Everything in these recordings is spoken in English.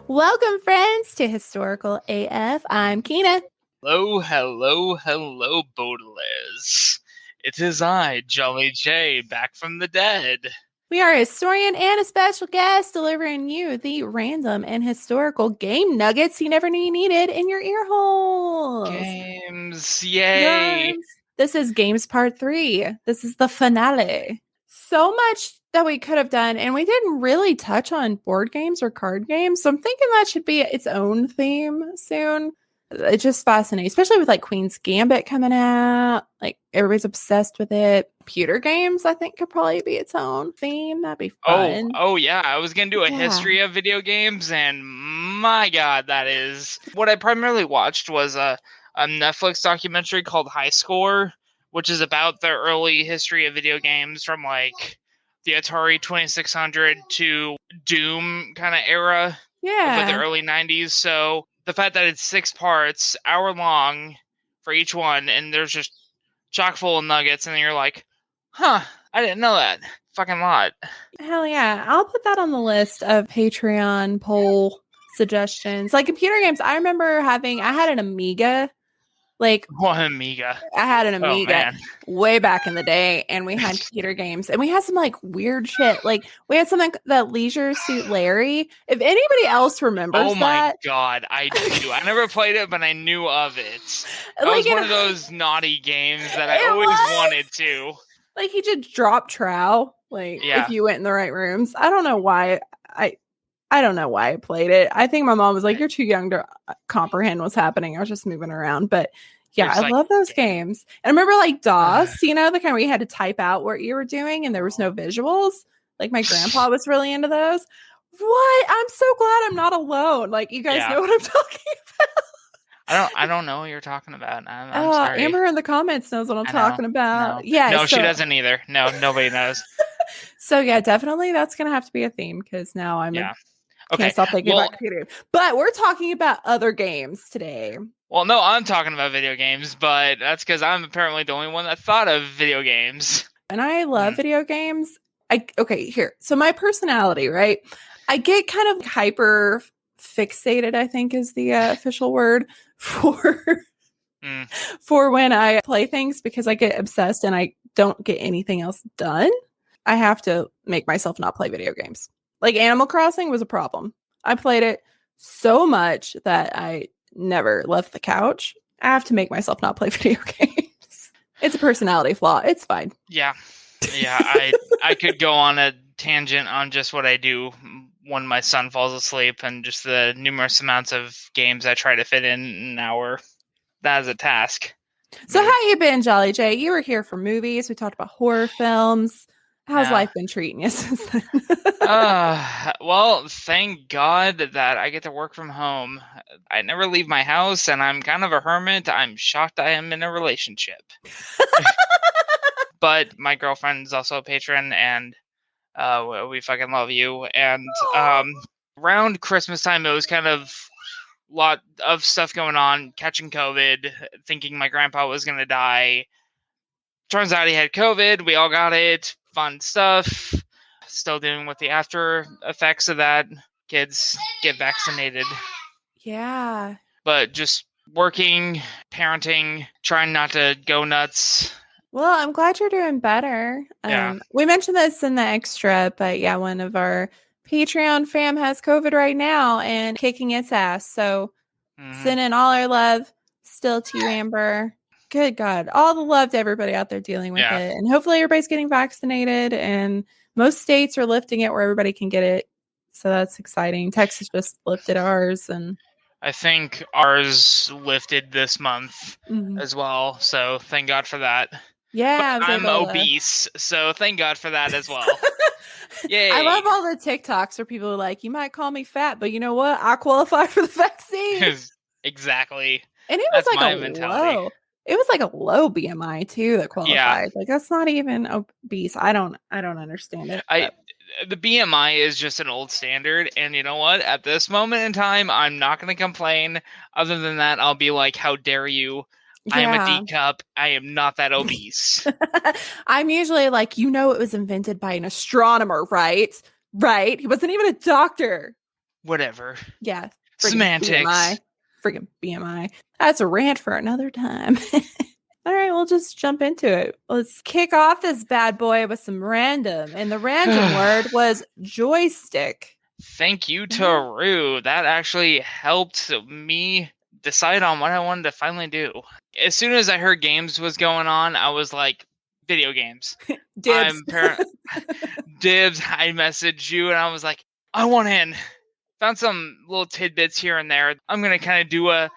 Welcome, friends, to Historical AF. I'm Keena. Hello, Baudelaires. It is I, Jolly J, back from the dead. We are a historian and a special guest delivering you the random and historical game nuggets you never knew you needed in your ear holes. Games, yay! This is Games Part 3. This is the finale. So much that we could have done, and we didn't really touch on board games or card games, so I'm thinking that should be its own theme soon. It's just fascinating, especially with like Queen's Gambit coming out. Like everybody's obsessed with it. Computer games, I think, could probably be its own theme. That'd be fun. Oh yeah, I was gonna do a history of video games, and my god, that is what I primarily watched was a Netflix documentary called High Score, which is about the early history of video games from like the Atari 2600 to Doom kind of era. Yeah. Of the early 90s. So the fact that it's 6 parts, hour long for each one, and there's just chock full of nuggets, and then you're like, huh, I didn't know that. Fucking lot. Hell yeah. I'll put that on the list of Patreon poll suggestions. Like computer games, I remember I had an Amiga. What Amiga? I had an Amiga way back in the day, and we had computer games, and we had some like weird shit. Like we had something that Leisure Suit Larry. If anybody else remembers that, my god, I do. I never played it, but I knew of it. It was one of those naughty games that I always wanted to. Like he just dropped trow. Like if you went in the right rooms. I don't know why I don't know why I played it. I think my mom was like, "You're too young to comprehend what's happening." I was just moving around, but yeah, I love those games. And I remember like DOS, the kind where you had to type out what you were doing and there was no visuals. Like my grandpa was really into those. What? I'm so glad I'm not alone. Like you guys know what I'm talking about. I don't know what you're talking about. I'm sorry. Amber in the comments knows what I'm talking about. No. She doesn't either. No, nobody knows. So yeah, definitely that's gonna have to be a theme because now I'm can't stop thinking about computer games. But we're talking about other games today. Well, no, I'm talking about video games, but that's because I'm apparently the only one that thought of video games. And I love video games. Here. So my personality, right? I get kind of hyper fixated, I think is the official word for when I play things because I get obsessed and I don't get anything else done. I have to make myself not play video games. Like Animal Crossing was a problem. I played it so much that I never left the couch. I have to make myself not play video games. It's a personality flaw. It's fine. Yeah. I could go on a tangent on just what I do when my son falls asleep and just the numerous amounts of games I try to fit in an hour. That is a task. So how you been, Jolly J? You were here for movies. We talked about horror films. How's life been treating you since then? Well, thank God that I get to work from home. I never leave my house, and I'm kind of a hermit. I'm shocked I am in a relationship. But my girlfriend's also a patron, and we fucking love you. And around Christmas time, it was kind of a lot of stuff going on, catching COVID, thinking my grandpa was going to die. Turns out he had COVID. We all got it. Fun stuff. Still dealing with the after effects of that. Kids get vaccinated. Yeah. But just working, parenting, trying not to go nuts. Well, I'm glad you're doing better. We mentioned this in the extra, but yeah, one of our Patreon fam has COVID right now and kicking its ass. So sending all our love still to you, Amber. Good God. All the love to everybody out there dealing with it. And hopefully everybody's getting vaccinated and most states are lifting it where everybody can get it. So that's exciting. Texas just lifted ours. And I think ours lifted this month as well. So thank God for that. Yeah. I'm obese. So thank God for that as well. Yay. I love all the TikToks where people are like, you might call me fat, but you know what? I qualify for the vaccine. Exactly. And it was like a low. It was like a low BMI too that qualified. Yeah. Like that's not even obese. I don't understand it. The BMI is just an old standard, and you know what? At this moment in time, I'm not going to complain. Other than that, I'll be like, "How dare you? Yeah. I am a D cup. I am not that obese." I'm usually like, it was invented by an astronomer, right? Right? He wasn't even a doctor. whatever. Yeah. Semantics. Freaking BMI. That's a rant for another time. All right, we'll just jump into it. Let's kick off this bad boy with some random. And the random word was joystick. Thank you to Rue. That actually helped me decide on what I wanted to finally do. As soon as I heard games was going on, I was like, video games. Dibs. Dibs. I messaged you and I was like, I want in. Found some little tidbits here and there. I'm going to kind of do a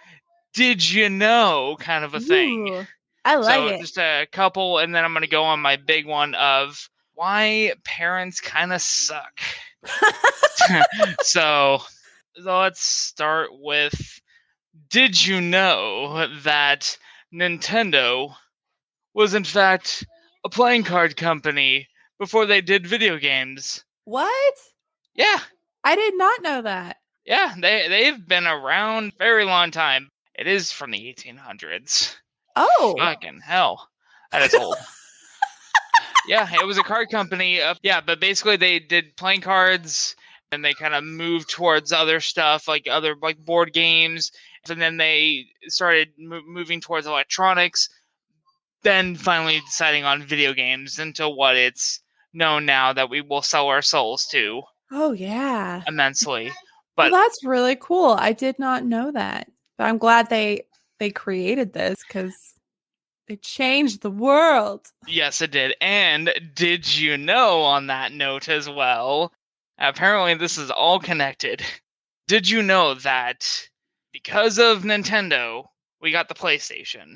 did you know kind of a thing. Ooh, I like it. Just a couple, and then I'm going to go on my big one of why parents kind of suck. So let's start with, did you know that Nintendo was in fact a playing card company before they did video games? What? Yeah. I did not know that. Yeah, they've been around a very long time. It is from the 1800s. Oh. Fucking hell. That is old. Yeah, it was a card company. But basically they did playing cards, and they kind of moved towards other stuff, like other board games. And then they started moving towards electronics, then finally deciding on video games until what it's known now that we will sell our souls to. Oh, yeah. Immensely. But well, that's really cool. I did not know that. But I'm glad they created this because it changed the world. Yes, it did. And did you know, on that note as well, apparently this is all connected. Did you know that because of Nintendo, we got the PlayStation?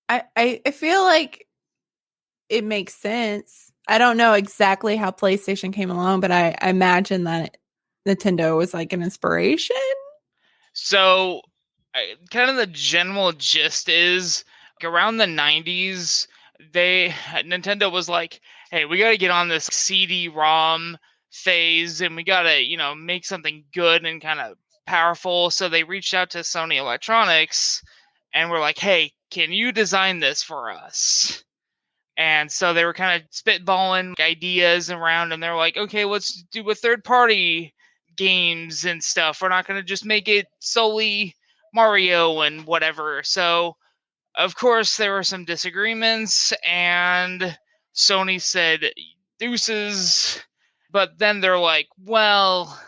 I feel like it makes sense. I don't know exactly how PlayStation came along, but I imagine that Nintendo was like an inspiration. So, kind of the general gist is, around the 90s, Nintendo was like, hey, we got to get on this CD-ROM phase, and we got to, make something good and kind of powerful. So they reached out to Sony Electronics and were like, hey, can you design this for us? And so they were kind of spitballing ideas around, and they're like, okay, let's do a third-party games and stuff. We're not going to just make it solely Mario and whatever. So, of course, there were some disagreements, and Sony said, deuces. But then they're like, well,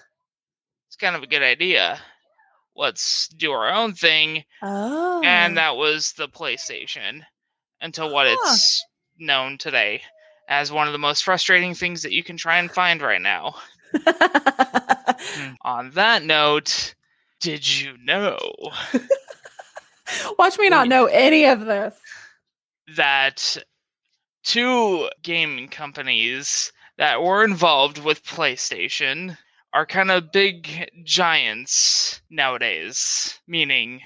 it's kind of a good idea. Let's do our own thing. Oh. And that was the PlayStation, until what it's known today as one of the most frustrating things that you can try and find right now. On that note, did you know? Watch me not know any of this. That two gaming companies that were involved with PlayStation are kind of big giants nowadays, meaning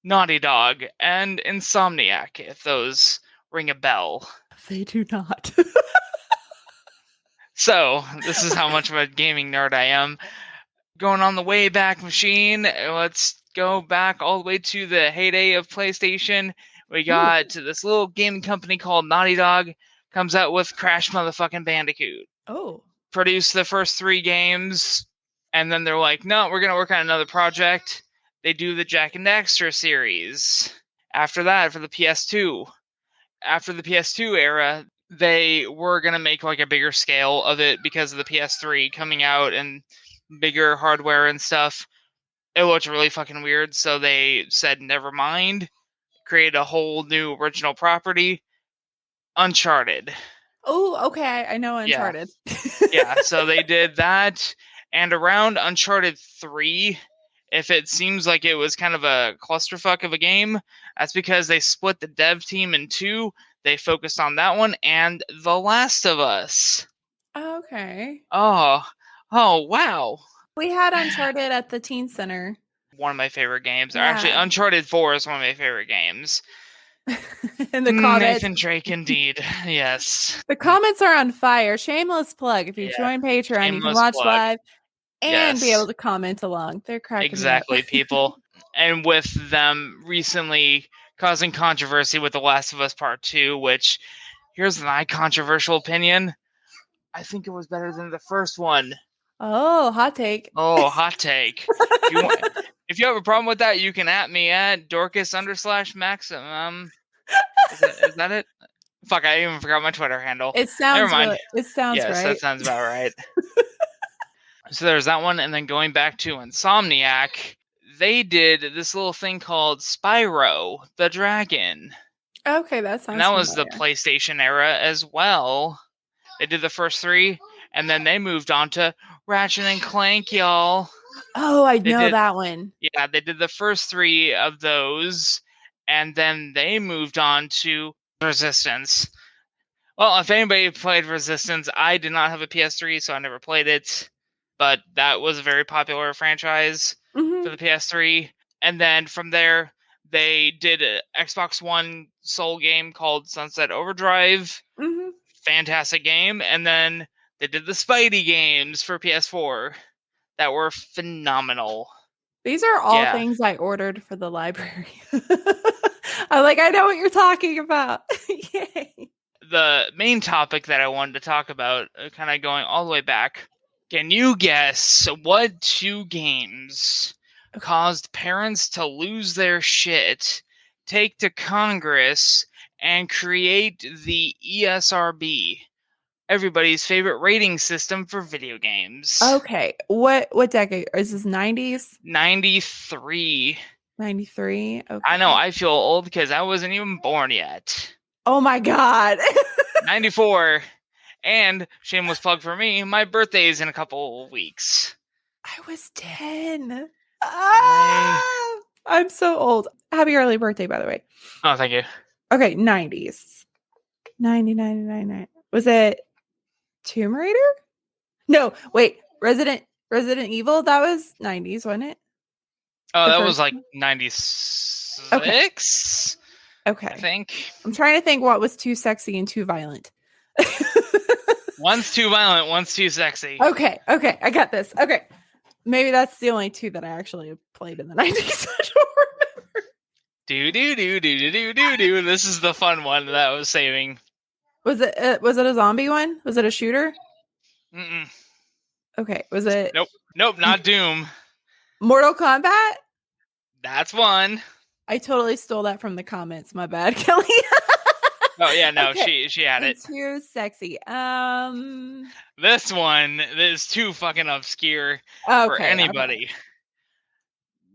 Naughty Dog and Insomniac, if those ring a bell. They do not. So, this is how much of a gaming nerd I am. Going on the way back machine, let's go back all the way to the heyday of PlayStation. We got this little gaming company called Naughty Dog, comes out with Crash Motherfucking Bandicoot. Oh. Produced the first 3 games, and then they're like, no, we're going to work on another project. They do the Jak and Daxter series. After that, for the PS2. After the PS2 era, they were going to make like a bigger scale of it because of the PS3 coming out and bigger hardware and stuff. It looked really fucking weird, so they said never mind. Created a whole new original property, Uncharted. Oh, okay. I know Uncharted. Yeah, so they did that, and around Uncharted 3, if it seems like it was kind of a clusterfuck of a game, that's because they split the dev team in 2. They focused on that one and The Last of Us. Okay. Oh, wow. We had Uncharted at the Teen Center. One of my favorite games. Yeah. Actually, Uncharted 4 is one of my favorite games. In the comments. Nathan Drake, indeed. Yes. The comments are on fire. Shameless plug. If you join Patreon, you can watch live and be able to comment along. They're cracking exactly, me up. people. And with them recently causing controversy with The Last of Us Part 2, which, here's my controversial opinion. I think it was better than the first one. Oh, hot take. Oh, hot take. If you have a problem with that, you can at me at Dorcas_Maximum. Is that it? Fuck, I even forgot my Twitter handle. Never mind. It sounds Yes, that right. sounds about right. So there's that one, and then going back to Insomniac, they did this little thing called Spyro the Dragon. Okay, that And sounds that was the familiar. PlayStation era as well. They did the first three, and then they moved on to Ratchet and Clank, y'all. Oh, I They know did, that one. yeah, they did the first three of those, and then they moved on to Resistance. Well, if anybody played Resistance, I did not have a PS3, so I never played it. But that was a very popular franchise for the PS3. And then from there, they did an Xbox One Soul game called Sunset Overdrive. Mm-hmm. Fantastic game. And then they did the Spidey games for PS4 that were phenomenal. These are all things I ordered for the library. I know what you're talking about. Yay. The main topic that I wanted to talk about, kind of going all the way back, can you guess what two games caused parents to lose their shit, take to Congress, and create the ESRB, everybody's favorite rating system for video games? Okay. What decade? Is this 90s? 93. 93? Okay. I know, I feel old because I wasn't even born yet. Oh my god. 94. And shameless plug for me, my birthday is in a couple weeks. I was 10. I'm so old. Happy early birthday, by the way. Oh, thank you. Okay, 90s. 90, 99. Was it Tomb Raider? No, wait. Resident Evil? That was 90s, wasn't it? Oh, that was like 96? Okay. I think. I'm trying to think what was too sexy and too violent. One's too violent, one's too sexy. Okay, I got this. Okay. Maybe that's the only two that I actually played in the 90s. I don't remember. Do. This is the fun one that I was saving. Was it a zombie one? Was it a shooter? Mm-mm. Okay, was it? Nope, not Doom. Mortal Kombat? That's one. I totally stole that from the comments. My bad, Kelly. Oh yeah, no, okay. she had it. Too sexy. This one is too fucking obscure for anybody. Okay.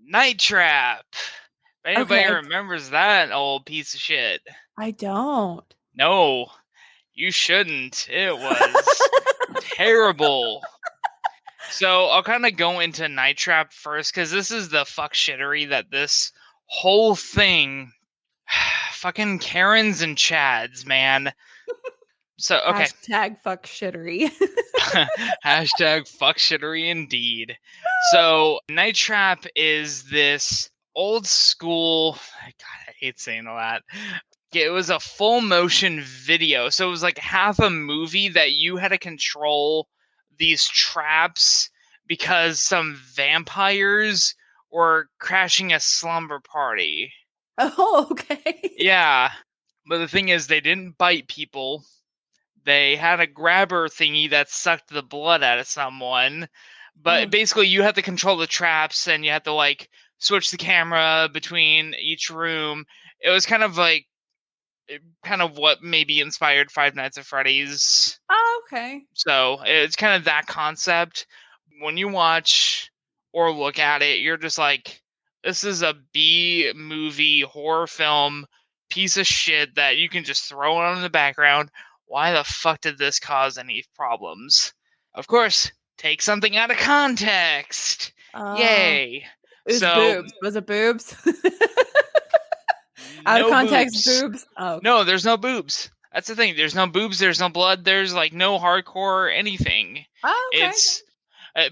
Night Trap. If anybody remembers that old piece of shit. I don't. No, you shouldn't. It was terrible. So I'll kind of go into Night Trap first, because this is the fuck shittery that this whole thing, fucking Karens and Chads, man. So, okay. Hashtag fuck shittery. Hashtag fuck shittery indeed. So Night Trap is this old school, God, I hate saying all that. It was a full motion video. So it was like half a movie that you had to control these traps because some vampires were crashing a slumber party. Oh, okay. Yeah. But the thing is, they didn't bite people. They had a grabber thingy that sucked the blood out of someone. But basically, you had to control the traps, and you had to, like, switch the camera between each room. It was kind of like, what maybe inspired Five Nights at Freddy's. Oh, okay. So it's kind of that concept. When you watch or look at it, you're just like, this is a B movie horror film piece of shit that you can just throw on in the background. Why the fuck did this cause any problems? Of course, take something out of context. Yay. It was boobs. Was it boobs? Out of context boobs. Oh. No, there's no boobs. That's the thing. There's no boobs. There's no blood. There's like no hardcore or anything. Oh, okay. It's,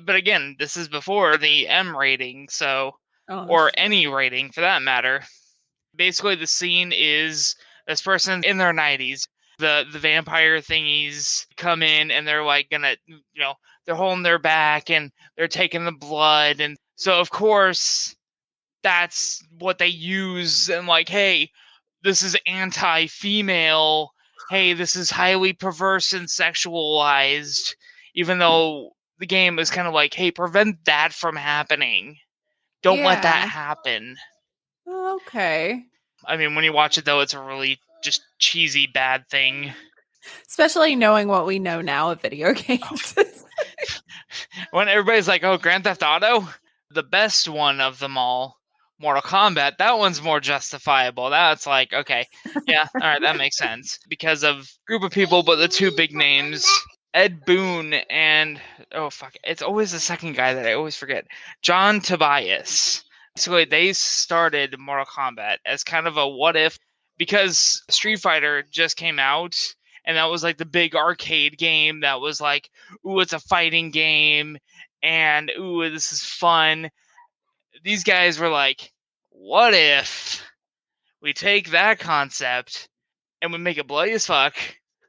but again, this is before the M rating, so or any rating for that matter. Basically, the scene is this person in their 90s. The vampire thingies come in and they're like gonna, they're holding their back and they're taking the blood, and so of course that's what they use, and like, hey, this is anti-female, hey, this is highly perverse and sexualized, even though the game is kind of like, hey, prevent that from happening. Don't let that happen. Okay. I mean, when you watch it, though, it's a really just cheesy, bad thing. Especially knowing what we know now of video games. Oh. When everybody's like, oh, Grand Theft Auto? The best one of them all, Mortal Kombat, that one's more justifiable. That's like, okay, yeah, all right, that makes sense. Because of group of people, but the two big names, Ed Boon and, oh, fuck, it's always the second guy that I always forget, John Tobias. Basically, they started Mortal Kombat as kind of a what if, because Street Fighter just came out, and that was like the big arcade game that was like, ooh, it's a fighting game, and ooh, this is fun. These guys were like, what if we take that concept and we make it bloody as fuck?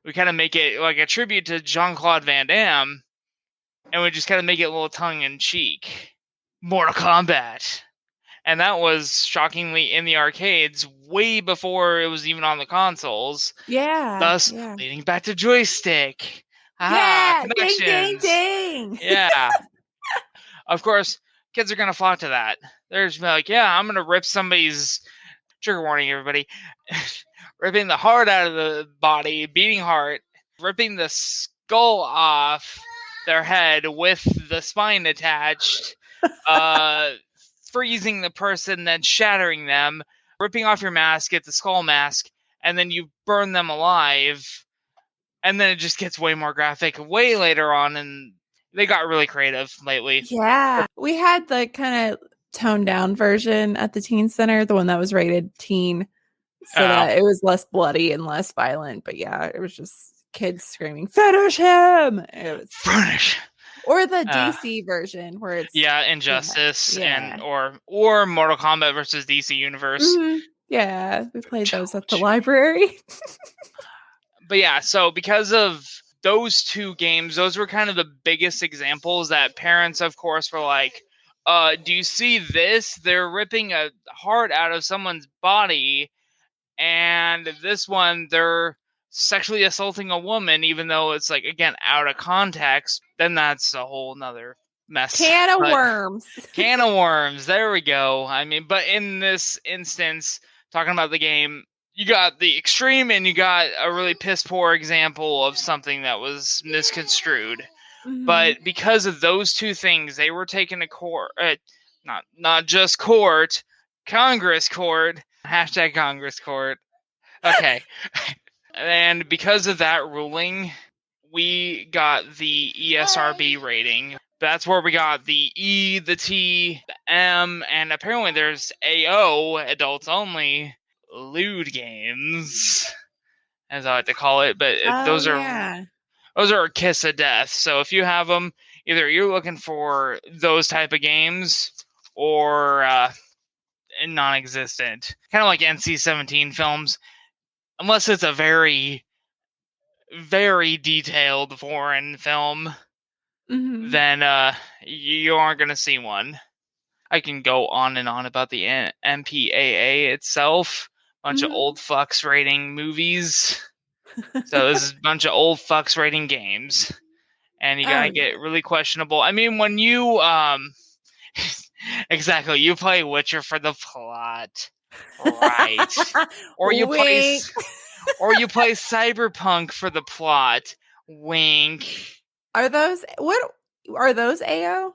We kind of make it like a tribute to Jean-Claude Van Damme, and we just kind of make it a little tongue-in-cheek. Mortal Kombat. And that was shockingly in the arcades way before it was even on the consoles. Yeah. Thus, leading back to joystick. Connections. Ding, ding, ding. Yeah. Of course, kids are going to flock to that. They're just like, yeah, I'm going to rip somebody's, trigger warning, everybody, ripping the heart out of the body, beating heart, ripping the skull off their head with the spine attached, freezing the person, then shattering them, ripping off your mask, get the skull mask, and then you burn them alive. And then it just gets way more graphic way later on, and they got really creative lately. Yeah. We had the kind of toned down version at the teen center, the one that was rated teen, so that it was less bloody and less violent. But yeah, it was just kids screaming, finish him! It was finish. Or the DC version where it's Injustice and or Mortal Kombat versus DC Universe. Mm-hmm. Yeah, we played those at the library. But yeah, so because of those two games, those were kind of the biggest examples that parents, of course, were like, do you see this? They're ripping a heart out of someone's body, and this one, they're sexually assaulting a woman, even though it's like, again, out of context. Then that's a whole nother mess. Can of worms. Can of worms. There we go. I mean, but in this instance, talking about the game, you got the extreme and you got a really piss poor example of something that was misconstrued. Mm-hmm. But because of those two things, they were taken to court, not just court, Congress court, hashtag Congress court. Okay. And because of that ruling, we got the ESRB rating. That's where we got the E, the T, the M, and apparently there's AO, adults only, lewd games, as I like to call it. But those are a kiss of death. So if you have them, either you're looking for those type of games or non-existent. Kind of like NC-17 films. Unless it's a very, very detailed foreign film, then you aren't going to see one. I can go on and on about the MPAA itself. Bunch of old fucks rating movies. So this is a bunch of old fucks rating games. And you gotta get really questionable. I mean, when you, exactly, you play Witcher for the plot. Right. Or you play Cyberpunk for the plot. Wink. Are those AO?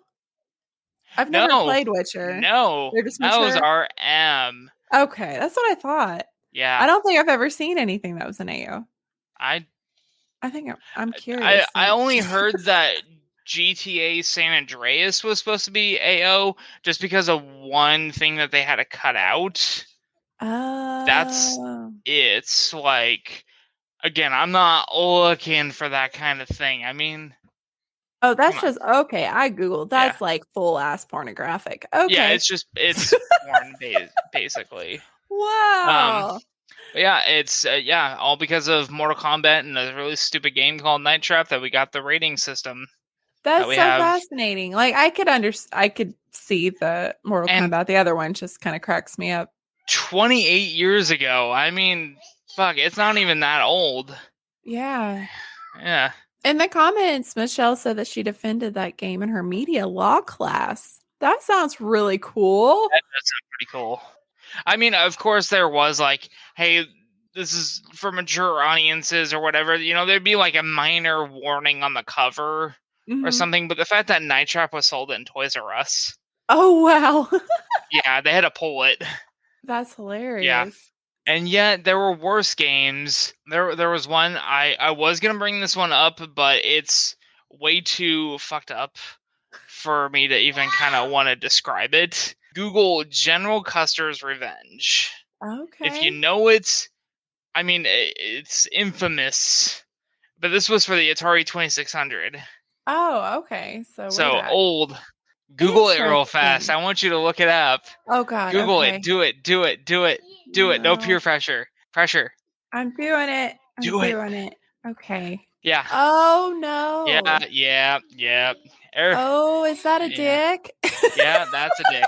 I've never played Witcher. No. They're just mature? Those are M. Okay, that's what I thought. Yeah. I don't think I've ever seen anything that was an AO. I think I'm curious. I only heard that GTA San Andreas was supposed to be AO just because of one thing that they had to cut out. That's it's like, again, I'm not looking for that kind of thing. I mean, that's just okay. I googled. That's like full ass pornographic. Okay, yeah, it's porn basically. Wow. Yeah, it's all because of Mortal Kombat and a really stupid game called Night Trap that we got the rating system. That's so fascinating. Like I could see the Mortal Kombat. The other one just kind of cracks me up. 28 years ago. I mean, fuck, it's not even that old. Yeah. Yeah. In the comments, Michelle said that she defended that game in her media law class. That sounds really cool. That does sound pretty cool. I mean, of course, there was like, hey, this is for mature audiences or whatever. You know, there'd be like a minor warning on the cover or something. But the fact that Night Trap was sold in Toys R Us. Oh, wow. Yeah, they had to pull it. That's hilarious. Yeah. And yet there were worse games. There was one, I was going to bring this one up, but it's way too fucked up for me to even kind of want to describe it. Google General Custer's Revenge. Okay. If you know it, I mean, it's infamous. But this was for the Atari 2600. Oh, okay. So old. Google it real fast. I want you to look it up. Oh, God. Google okay. it. Do it. Do it. Do it. Do it. No peer pressure. Pressure. I'm doing it. Doing it. Okay. Yeah. Oh, no. Yeah. Oh, is that a dick? Yeah, that's a dick.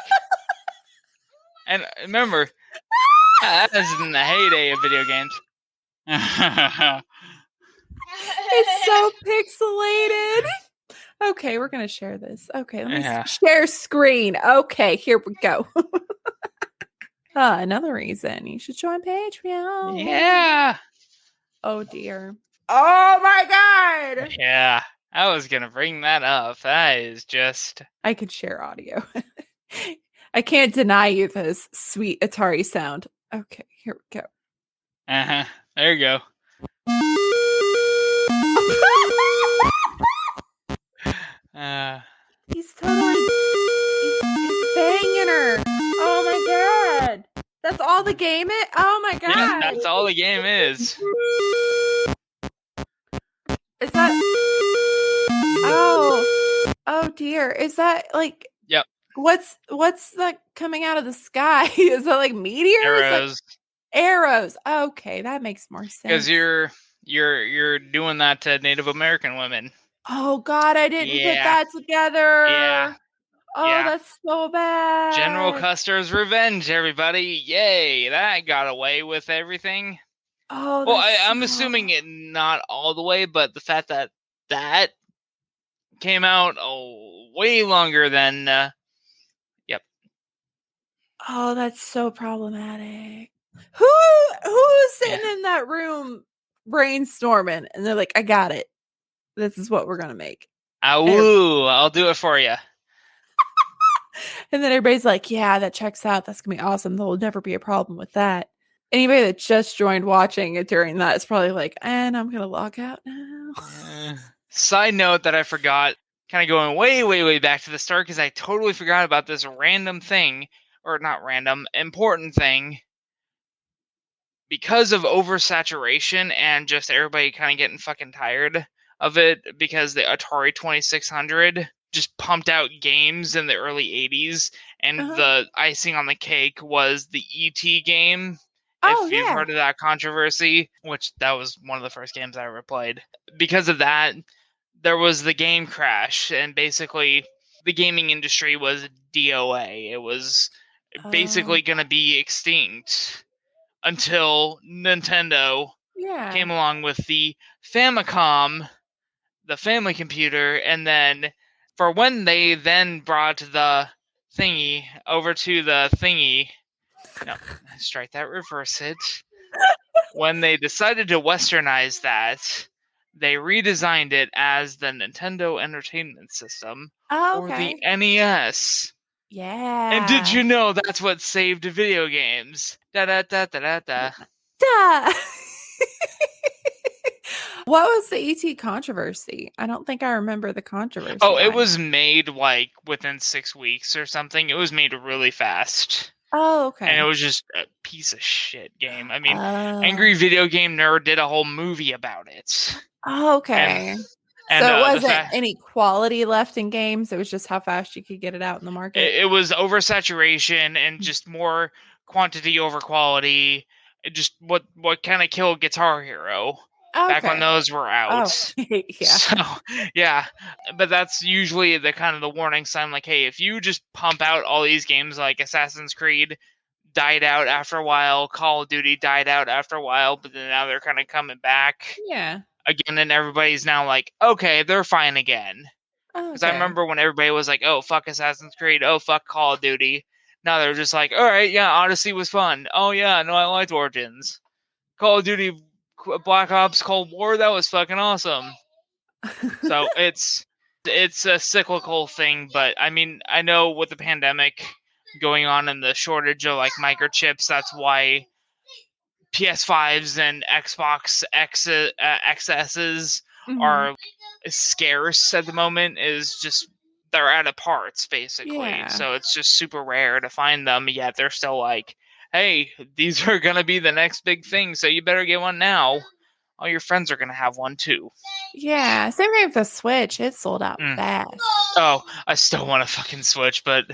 And remember, that was in the heyday of video games. It's so pixelated. Okay, we're going to share this. Okay, let me share screen. Okay, here we go. Another reason you should join Patreon. Yeah. Oh, dear. Oh, my God. Yeah, I was going to bring that up. That is just... I could share audio. I can't deny you this sweet Atari sound. Okay, here we go. There you go. He's totally he's banging her. Oh my God. That's all the game is? Oh my God. Yeah, that's all the game is. Is that... Oh dear. Is that like... Yep. What's that coming out of the sky? Is that like meteors? Arrows. Like arrows. Okay, that makes more sense. Because you're doing that to Native American women. Oh God, I didn't put that together. Yeah. Oh, that's so bad. General Custer's Revenge, everybody. Yay, that got away with everything. Oh, well, I'm assuming it not all the way, but the fact that that came out way longer than... Yep. Oh, that's so problematic. Who's sitting in that room brainstorming and they're like, I got it. This is what we're going to make. I'll do it for you. And then everybody's like, yeah, that checks out. That's going to be awesome. There'll never be a problem with that. Anybody that just joined watching it during that is probably like, and I'm going to log out now. Side note that I forgot, kind of going way, way, way back to the start, because I totally forgot about this random thing, or not random, important thing. Because of oversaturation and just everybody kind of getting fucking tired of it, because the Atari 2600 just pumped out games in the early 80s, and the icing on the cake was the E.T. game. If you've heard of that controversy, which that was one of the first games I ever played. Because of that, there was the game crash, and basically the gaming industry was DOA. It was basically going to be extinct until Nintendo came along with the Famicom, the family computer, and then for when they then brought the thingy over to the thingy... No, strike that, reverse it. When they decided to westernize that, they redesigned it as the Nintendo Entertainment System or the NES. Yeah. And did you know that's what saved video games? Da da da da da da. Duh. What was the ET controversy? I don't think I remember the controversy. Oh, it was made like within 6 weeks or something. It was made really fast. Oh, okay. And it was just a piece of shit game. I mean, Angry Video Game Nerd did a whole movie about it. Oh, okay. And so it wasn't any quality left in games. It was just how fast you could get it out in the market. It was oversaturation and just more quantity over quality. Just what kind of killed Guitar Hero back when those were out. Oh, yeah. So, yeah. But that's usually the kind of the warning sign. Like, hey, if you just pump out all these games like Assassin's Creed died out after a while, Call of Duty died out after a while, but then now they're kind of coming back. Yeah. again, and everybody's now like, okay, they're fine again. Because I Okay. remember when everybody was like, oh, fuck Assassin's Creed, oh, fuck Call of Duty. Now they're just like, all right, yeah, Odyssey was fun. Oh, yeah, no, I liked Origins. Call of Duty Black Ops Cold War, that was fucking awesome. So it's a cyclical thing, but I mean, I know with the pandemic going on and the shortage of like microchips, that's why PS5s and Xbox XSs are scarce at the moment. Is just they're out of parts basically, Yeah. so it's just super rare to find them. Yet they're still like, hey, these are gonna be the next big thing, so you better get one now. All your friends are gonna have one too. Yeah. Same thing with the Switch. It sold out fast. Oh, I still want to fucking Switch, but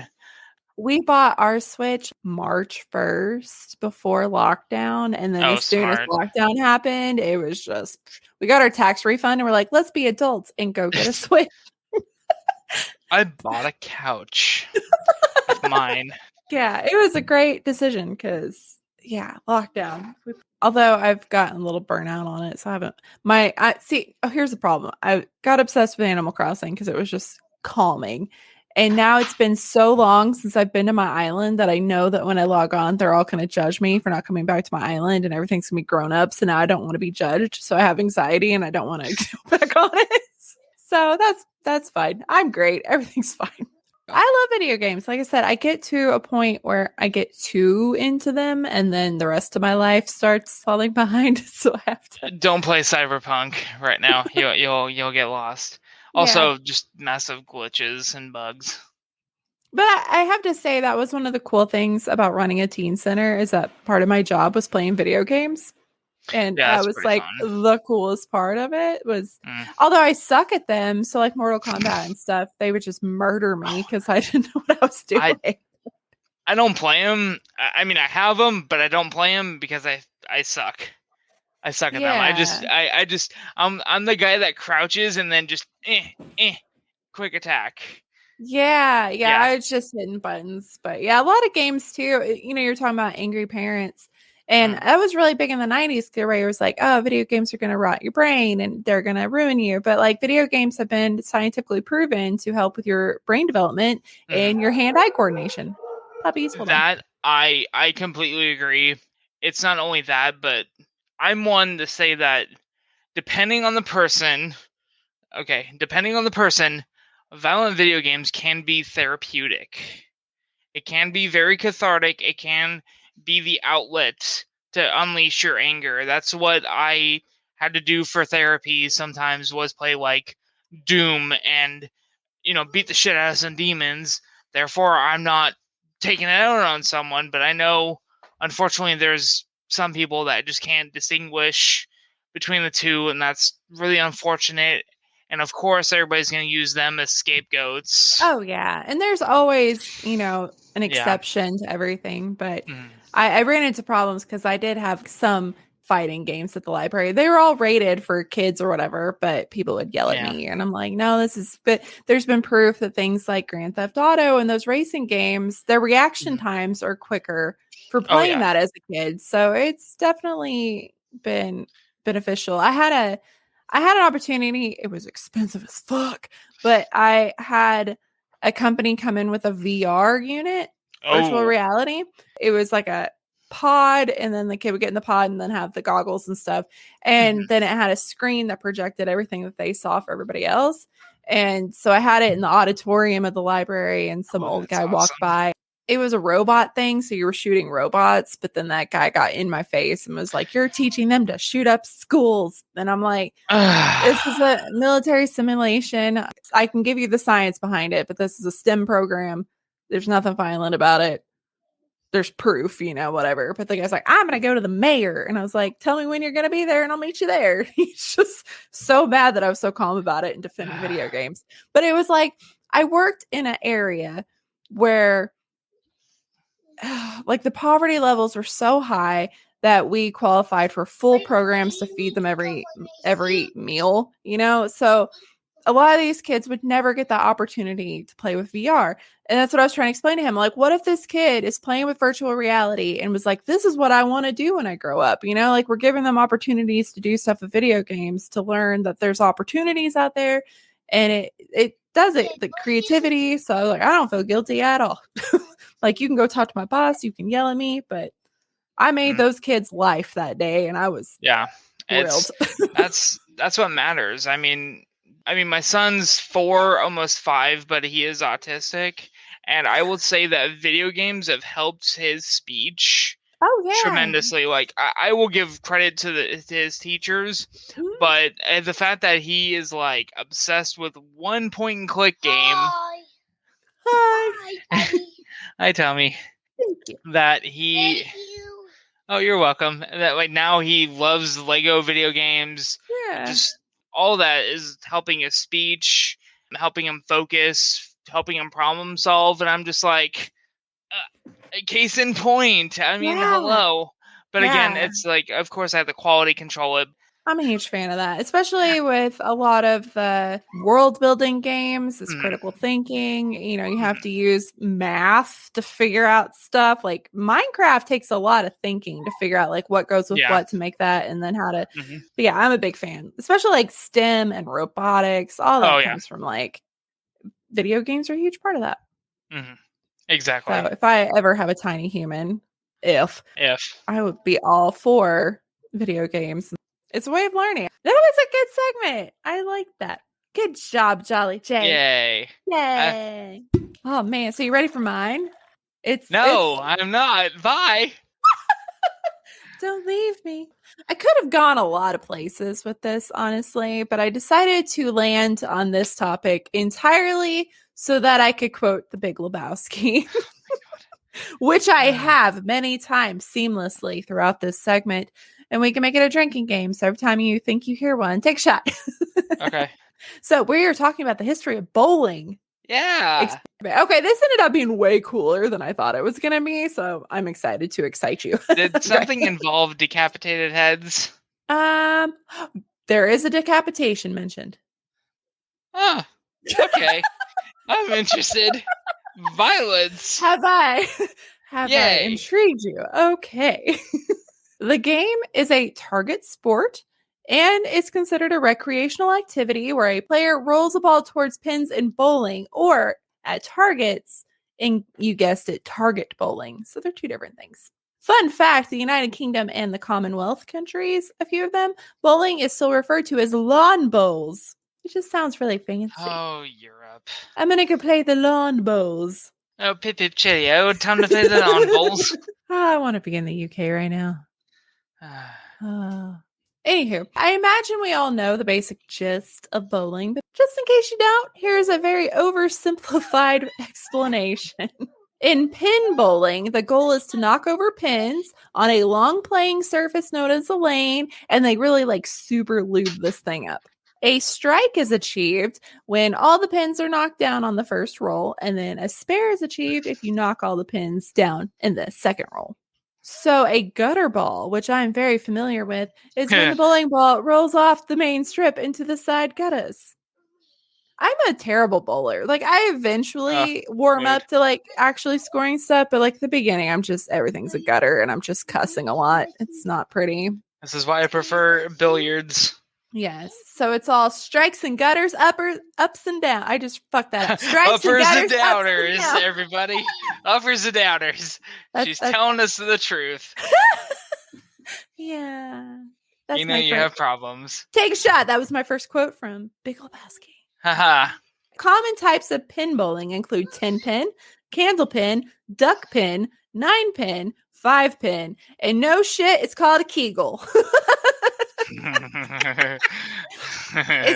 We bought our Switch March 1st before lockdown. And then as soon as smart. lockdown happened, it was just, we got our tax refund and we're like, let's be adults and go get a Switch. I bought a couch with mine. Yeah, it was a great decision because, yeah, lockdown. Although I've gotten a little burnout on it, so I haven't. Here's the problem. I got obsessed with Animal Crossing because it was just calming. And now it's been so long since I've been to my island that I know that when I log on, they're all going to judge me for not coming back to my island and everything's going to be grown up. So now I don't want to be judged. So I have anxiety and I don't want to go back on it. So that's fine. I'm great. Everything's fine. I love video games. Like I said, I get to a point where I get too into them and then the rest of my life starts falling behind. So I have to. Don't play Cyberpunk right now. You'll get lost. Also, just massive glitches and bugs. But I have to say that was one of the cool things about running a teen center is that part of my job was playing video games. And that was like fun. The coolest part of it was, although I suck at them, so like Mortal Kombat and stuff, they would just murder me because I didn't know what I was doing. I don't play them. I mean, I have them, but I don't play them because I suck. I suck at them. I'm the guy that crouches and then just quick attack. Yeah, I was just hitting buttons. But yeah, a lot of games too. You know, you're talking about angry parents. And that was really big in the 90s where it was like, oh, video games are going to rot your brain and they're going to ruin you. But like video games have been scientifically proven to help with your brain development and your hand-eye coordination. Puppies, I completely agree. It's not only that, but I'm one to say that depending on the person, violent video games can be therapeutic. It can be very cathartic. It can be the outlet to unleash your anger. That's what I had to do for therapy sometimes, was play like Doom and, beat the shit out of some demons. Therefore, I'm not taking it out on someone, but I know, unfortunately, there's some people that just can't distinguish between the two, and that's really unfortunate. And of course, everybody's going to use them as scapegoats. Oh, yeah. And there's always, an exception to everything. But I ran into problems because I did have some fighting games at the library. They were all rated for kids or whatever, but people would yell at me. And I'm like, no, but there's been proof that things like Grand Theft Auto and those racing games, their reaction times are quicker for playing that as a kid. So it's definitely been beneficial. I had an opportunity. It was expensive as fuck, but I had a company come in with a VR unit, virtual reality. It was like a pod, and then the kid would get in the pod and then have the goggles and stuff. And then it had a screen that projected everything that they saw for everybody else. And so I had it in the auditorium of the library, and some old guy walked by. It was a robot thing, so you were shooting robots, but then that guy got in my face and was like, you're teaching them to shoot up schools. And I'm like, this is a military simulation. I can give you the science behind it, but this is a STEM program. There's nothing violent about it. There's proof, whatever. But the guy's like, I'm going to go to the mayor. And I was like, tell me when you're going to be there and I'll meet you there. He's just so mad that I was so calm about it and defending video games. But it was like, I worked in an area where like the poverty levels were so high that we qualified for full programs to feed them every meal, so a lot of these kids would never get that opportunity to play with VR. And that's what I was trying to explain to him. Like, what if this kid is playing with virtual reality and was like, this is what I want to do when I grow up? You know, like we're giving them opportunities to do stuff with video games to learn that there's opportunities out there. And it does it, the creativity. So like, I don't feel guilty at all. Like you can go talk to my boss, you can yell at me, but I made those kids' life that day and I was thrilled. That's what matters. I mean, my son's 4, almost 5, but he is autistic. And I will say that video games have helped his speech tremendously. Like, I will give credit to his teachers, but the fact that he is, like, obsessed with one point-and-click game. Hi. Hi, Tommy. Thank you. That he... Thank you. Oh, you're welcome. That, like, now he loves Lego video games. Yeah. Just all that is helping his speech, helping him focus, helping him problem solve. And I'm just like, case in point. I mean, hello. But again, it's like, of course, I have to quality control it. I'm a huge fan of that, especially with a lot of the world building games, this critical thinking. You know, you have to use math to figure out stuff. Like Minecraft takes a lot of thinking to figure out like what goes with what to make that and then how to. But yeah, I'm a big fan, especially like STEM and robotics. All that comes from like video games are a huge part of that. Exactly. So if I ever have a tiny human, if I would be all for video games. It's a way of learning. That was a good segment. I like that. Good job, Jolly J. Yay. Oh, man. So you ready for mine? I'm not. Bye. Don't leave me. I could have gone a lot of places with this, honestly, but I decided to land on this topic entirely so that I could quote The Big Lebowski, which I have many times seamlessly throughout this segment. And we can make it a drinking game. So every time you think you hear one, take a shot. Okay. So we are talking about the history of bowling. Yeah. Okay, this ended up being way cooler than I thought it was going to be. So I'm excited to excite you. Did something involve decapitated heads? There is a decapitation mentioned. Oh, okay. I'm interested. Violence. Have I intrigued you? Okay. The game is a target sport, and it's considered a recreational activity where a player rolls a ball towards pins in bowling or at targets in, you guessed it, target bowling. So they're two different things. Fun fact, the United Kingdom and the Commonwealth countries, a few of them, bowling is still referred to as lawn bowls. It just sounds really fancy. Oh, Europe. I'm going to go play the lawn bowls. Oh, pip pip cheerio, time to play the lawn bowls. I want to be in the UK right now. Anywho, I imagine we all know the basic gist of bowling, but just in case you don't, here's a very oversimplified explanation. In pin bowling, the goal is to knock over pins on a long playing surface known as a lane, and they really like super lube this thing up. A strike is achieved when all the pins are knocked down on the first roll, and then a spare is achieved if you knock all the pins down in the second roll. So a gutter ball, which I'm very familiar with, is when the bowling ball rolls off the main strip into the side gutters. I'm a terrible bowler. Like I eventually warm up to like actually scoring stuff, but like the beginning, everything's a gutter and I'm just cussing a lot. It's not pretty. This is why I prefer billiards. Yes. So it's all strikes and gutters, ups and down. I just fucked that up. Strikes uppers and gutters, and downers, everybody. Uppers and downers. She's telling us the truth. Yeah. That's you have problems. Take a shot. That was my first quote from Big Lebowski. Haha. Common types of pin bowling include 10 pin, candle pin, duck pin, 9 pin, 5 pin, and no shit, it's called a Kegel. Is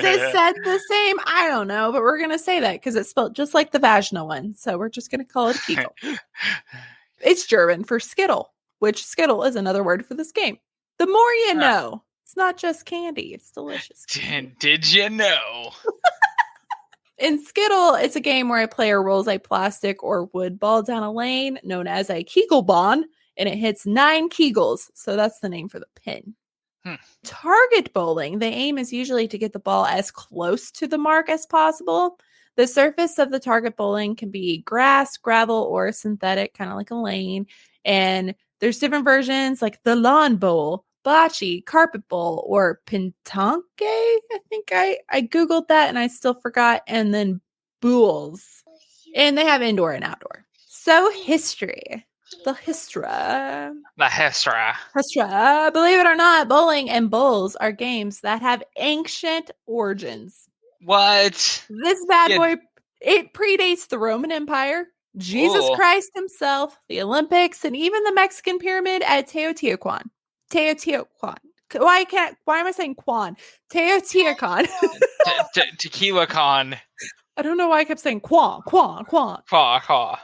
it said the same? I don't know, but we're going to say that because it's spelled just like the vaginal one. So we're just going to call it a Kegel. It's German for Skittle, which Skittle is another word for this game. The more you know. It's not just candy. It's delicious. Did you know? In Skittle, it's a game where a player rolls a plastic or wood ball down a lane known as a Kegelbahn, and it hits 9 Kegels. So that's the name for the pin. Target bowling, the aim is usually to get the ball as close to the mark as possible. The surface of the target bowling can be grass, gravel, or synthetic, kind of like a lane. And there's different versions like the lawn bowl, bocce, carpet bowl, or pentanque. I think I Googled that and I still forgot. And then boules. And they have indoor and outdoor. So history. The history. The Hestra. Believe it or not, bowling and bowls are games that have ancient origins. What? This bad boy, it predates the Roman Empire, Jesus Christ himself, the Olympics, and even the Mexican pyramid at Teotihuacan. Why am I saying Quan? Teotihuacan. Tequila Con. I don't know why I kept saying Quan. Qua.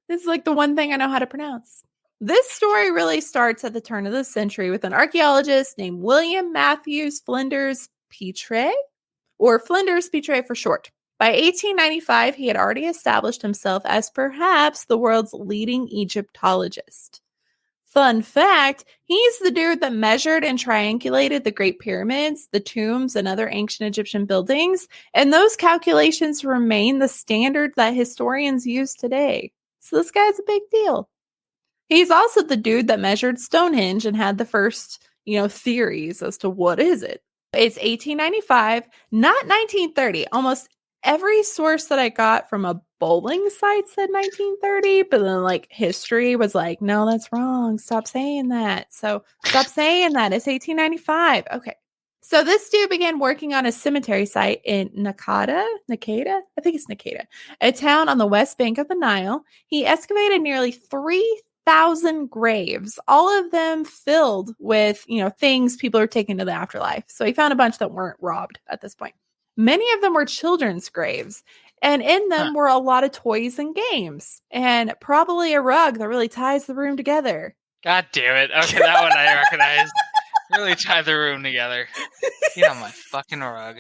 This is like the one thing I know how to pronounce. This story really starts at the turn of the century with an archaeologist named William Matthews Flinders Petrie, or Flinders Petrie for short. By 1895, he had already established himself as perhaps the world's leading Egyptologist. Fun fact, he's the dude that measured and triangulated the Great Pyramids, the tombs, and other ancient Egyptian buildings, and those calculations remain the standard that historians use today. So this guy's a big deal. He's also the dude that measured Stonehenge and had the first, theories as to what is it. It's 1895, not 1930. Almost every source that I got from a bowling site said 1930, but then history was like, no, that's wrong. Stop saying that. So stop saying that. It's 1895. Okay. So this dude began working on a cemetery site in Nakada, I think it's Nakada, a town on the west bank of the Nile. He excavated nearly 3,000 graves, all of them filled with, things people are taking to the afterlife. So he found a bunch that weren't robbed at this point. Many of them were children's graves, and in them were a lot of toys and games, and probably a rug that really ties the room together. God damn it. Okay, that one I recognize. Really tie the room together. Get on my fucking rug.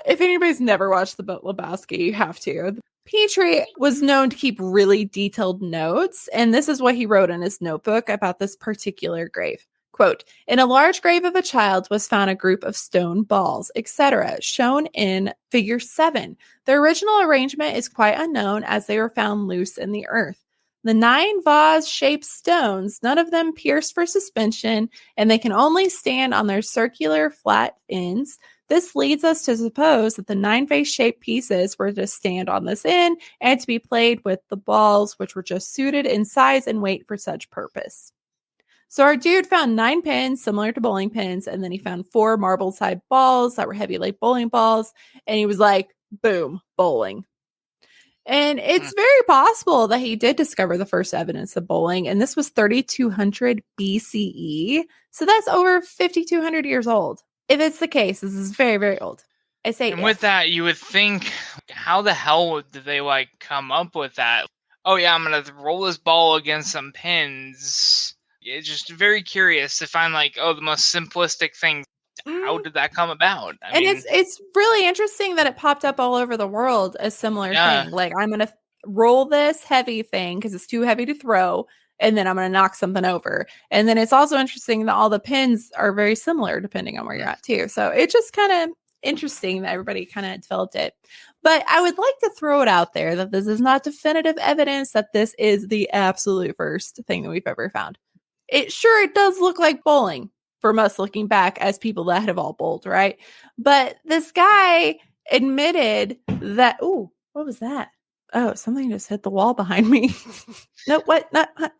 If anybody's never watched The Lebowski, you have to. Petrie was known to keep really detailed notes, and this is what he wrote in his notebook about this particular grave. Quote, in a large grave of a child was found a group of stone balls, etc., shown in figure 7. The original arrangement is quite unknown as they were found loose in the earth. The 9 vase-shaped stones, none of them pierced for suspension, and they can only stand on their circular flat ends. This leads us to suppose that the 9 vase-shaped pieces were to stand on this end and to be played with the balls, which were just suited in size and weight for such purpose. So our dude found 9 pins similar to bowling pins, and then he found 4 marble-type balls that were heavy like bowling balls, and he was like, boom, bowling. And it's very possible that he did discover the first evidence of bowling, and this was 3200 BCE. So that's over 5,200 years old. If it's the case, this is very, very old. I say And with that, you would think, how the hell did they come up with that? Oh yeah, I'm going to roll this ball against some pins. It's just very curious to find the most simplistic thing. How did that come about? I mean, it's really interesting that it popped up all over the world, a similar thing. I'm going to roll this heavy thing because it's too heavy to throw, and then I'm going to knock something over. And then it's also interesting that all the pins are very similar depending on where you're at too. So it's just kind of interesting that everybody kind of developed it. But I would like to throw it out there that this is not definitive evidence that this is the absolute first thing that we've ever found. It does look like bowling from us looking back as people that have all bowled, right? But this guy admitted that, what was that? Oh, something just hit the wall behind me. No, what?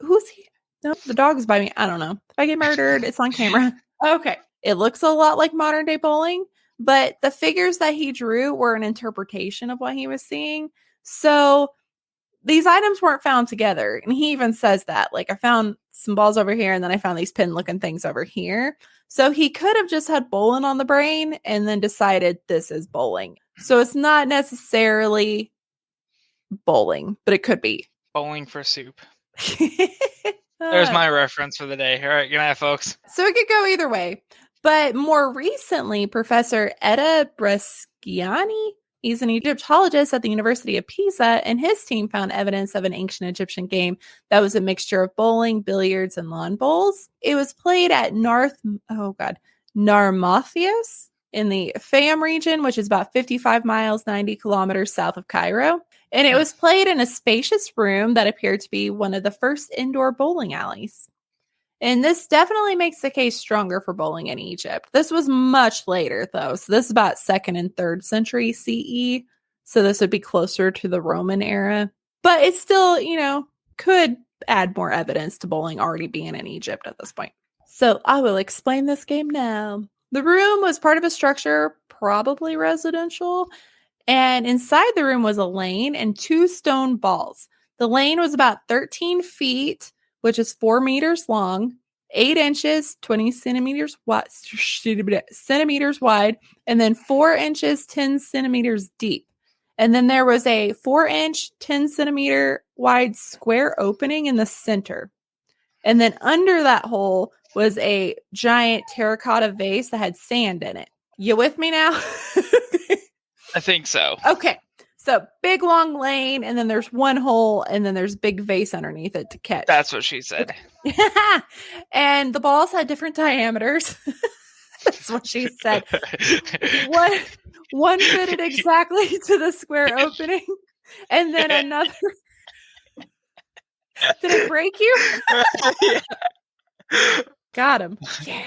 Who's he? No, the dog's by me. I don't know. If I get murdered, it's on camera. Okay. It looks a lot like modern day bowling, but the figures that he drew were an interpretation of what he was seeing. So these items weren't found together. And he even says that, I found some balls over here, and then I found these pin looking things over here. So he could have just had bowling on the brain and then decided this is bowling. So it's not necessarily bowling, but it could be. Bowling for soup. There's my reference for the day. All right, good night, folks. So it could go either way. But more recently, Professor Etta Bresciani, He's an Egyptologist at the University of Pisa, and his team found evidence of an ancient Egyptian game that was a mixture of bowling, billiards, and lawn bowls. It was played at Narmathios in the Fayum region, which is about 55 miles, 90 kilometers south of Cairo. And it was played in a spacious room that appeared to be one of the first indoor bowling alleys. And this definitely makes the case stronger for bowling in Egypt. This was much later, though. So this is about 2nd and 3rd century CE. So this would be closer to the Roman era. But it still, could add more evidence to bowling already being in Egypt at this point. So I will explain this game now. The room was part of a structure, probably residential. And inside the room was a lane and 2 stone balls. The lane was about 13 feet, which is 4 meters long, 8 inches, 20 centimeters wide, and then 4 inches, 10 centimeters deep. And then there was a 4-inch, 10 centimeter wide square opening in the center. And then under that hole was a giant terracotta vase that had sand in it. You with me now? I think so. Okay. So big long lane, and then there's one hole, and then there's big vase underneath it to catch. That's what she said. And the balls had different diameters. That's what she said. One fitted exactly to the square opening, and then another. Did it break you? Yeah. Got him. Yeah.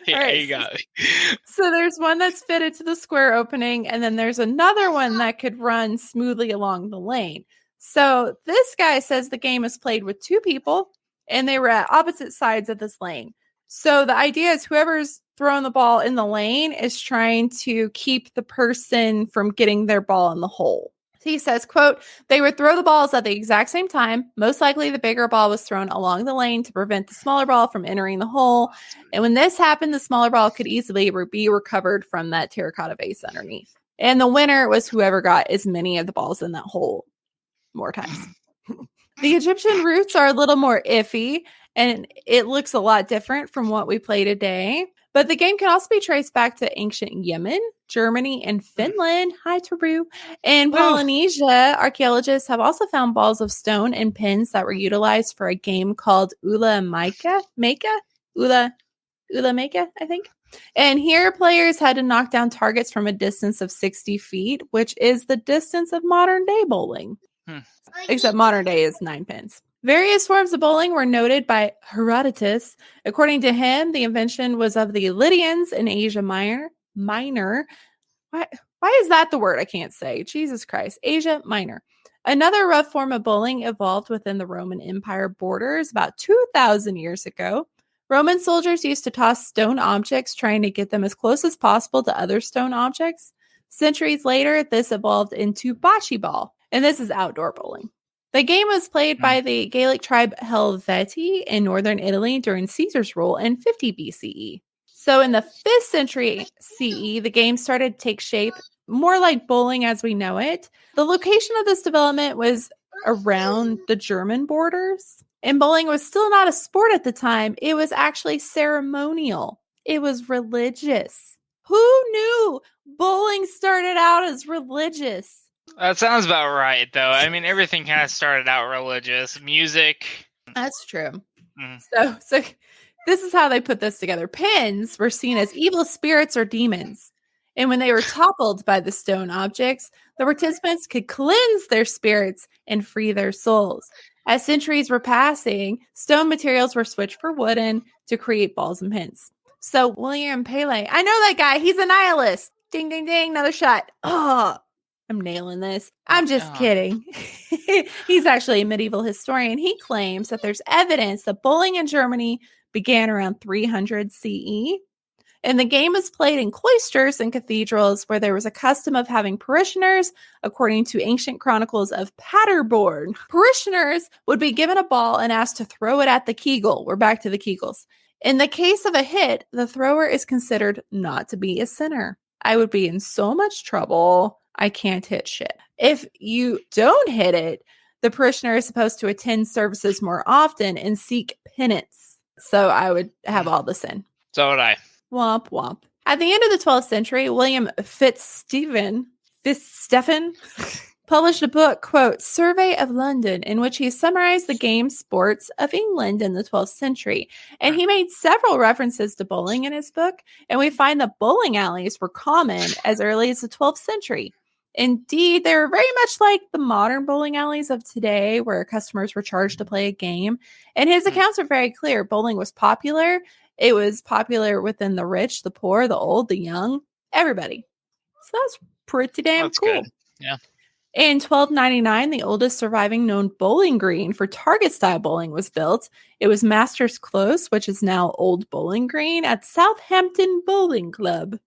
Yeah, right, you got me. So there's one that's fitted to the square opening, and then there's another one that could run smoothly along the lane. So this guy says the game is played with 2 people, and they were at opposite sides of this lane. So the idea is whoever's throwing the ball in the lane is trying to keep the person from getting their ball in the hole. He says, quote, they would throw the balls at the exact same time. Most likely the bigger ball was thrown along the lane to prevent the smaller ball from entering the hole. And when this happened, the smaller ball could easily be recovered from that terracotta vase underneath. And the winner was whoever got as many of the balls in that hole more times. The Egyptian roots are a little more iffy, and it looks a lot different from what we play today. But the game can also be traced back to ancient Yemen, Germany, and Finland. Hi, Taru. In Polynesia, archaeologists have also found balls of stone and pins that were utilized for a game called Ula Meka, I think. And here, players had to knock down targets from a distance of 60 feet, which is the distance of modern-day bowling. Except modern day is 9 pins. Various forms of bowling were noted by Herodotus. According to him, the invention was of the Lydians in Asia Minor. Why is that the word I can't say? Jesus Christ. Asia Minor. Another rough form of bowling evolved within the Roman Empire borders about 2,000 years ago. Roman soldiers used to toss stone objects, trying to get them as close as possible to other stone objects. Centuries later, this evolved into bocce ball, and this is outdoor bowling. The game was played by the Gaelic tribe Helvetii in northern Italy during Caesar's rule in 50 BCE. So in the 5th century CE, the game started to take shape more like bowling as we know it. The location of this development was around the German borders, and bowling was still not a sport at the time. It was actually ceremonial. It was religious. Who knew bowling started out as religious? That sounds about right, though. I mean, everything kind of started out religious. Music. That's true. So this is how they put this together. Pins were seen as evil spirits or demons. And when they were toppled by the stone objects, the participants could cleanse their spirits and free their souls. As centuries were passing, stone materials were switched for wooden to create balls and pins. So William Paley, I know that guy. He's a nihilist. Ding, ding, ding. Another shot. Oh, I'm nailing this. I'm just kidding. He's actually a medieval historian. He claims that there's evidence that bowling in Germany began around 300 CE. And the game was played in cloisters and cathedrals where there was a custom of having parishioners, according to ancient chronicles of Paderborn. Parishioners would be given a ball and asked to throw it at the kegel. We're back to the kegels. In the case of a hit, the thrower is considered not to be a sinner. I would be in so much trouble. I can't hit shit. If you don't hit it, the parishioner is supposed to attend services more often and seek penance. So I would have all the sin. So would I. Womp womp. At the end of the 12th century, William Fitzstephen This Stefan published a book, quote, Survey of London, in which he summarized the game sports of England in the 12th century. And he made several references to bowling in his book, and we find that bowling alleys were common as early as the 12th century. Indeed, they were very much like the modern bowling alleys of today, where customers were charged to play a game. And his accounts are very clear. Bowling was popular. It was popular within the rich, the poor, the old, the young, everybody. So that's pretty damn cool. Good. Yeah. In 1299, the oldest surviving known bowling green for target-style bowling was built. It was Masters Close, which is now Old Bowling Green, at Southampton Bowling Club.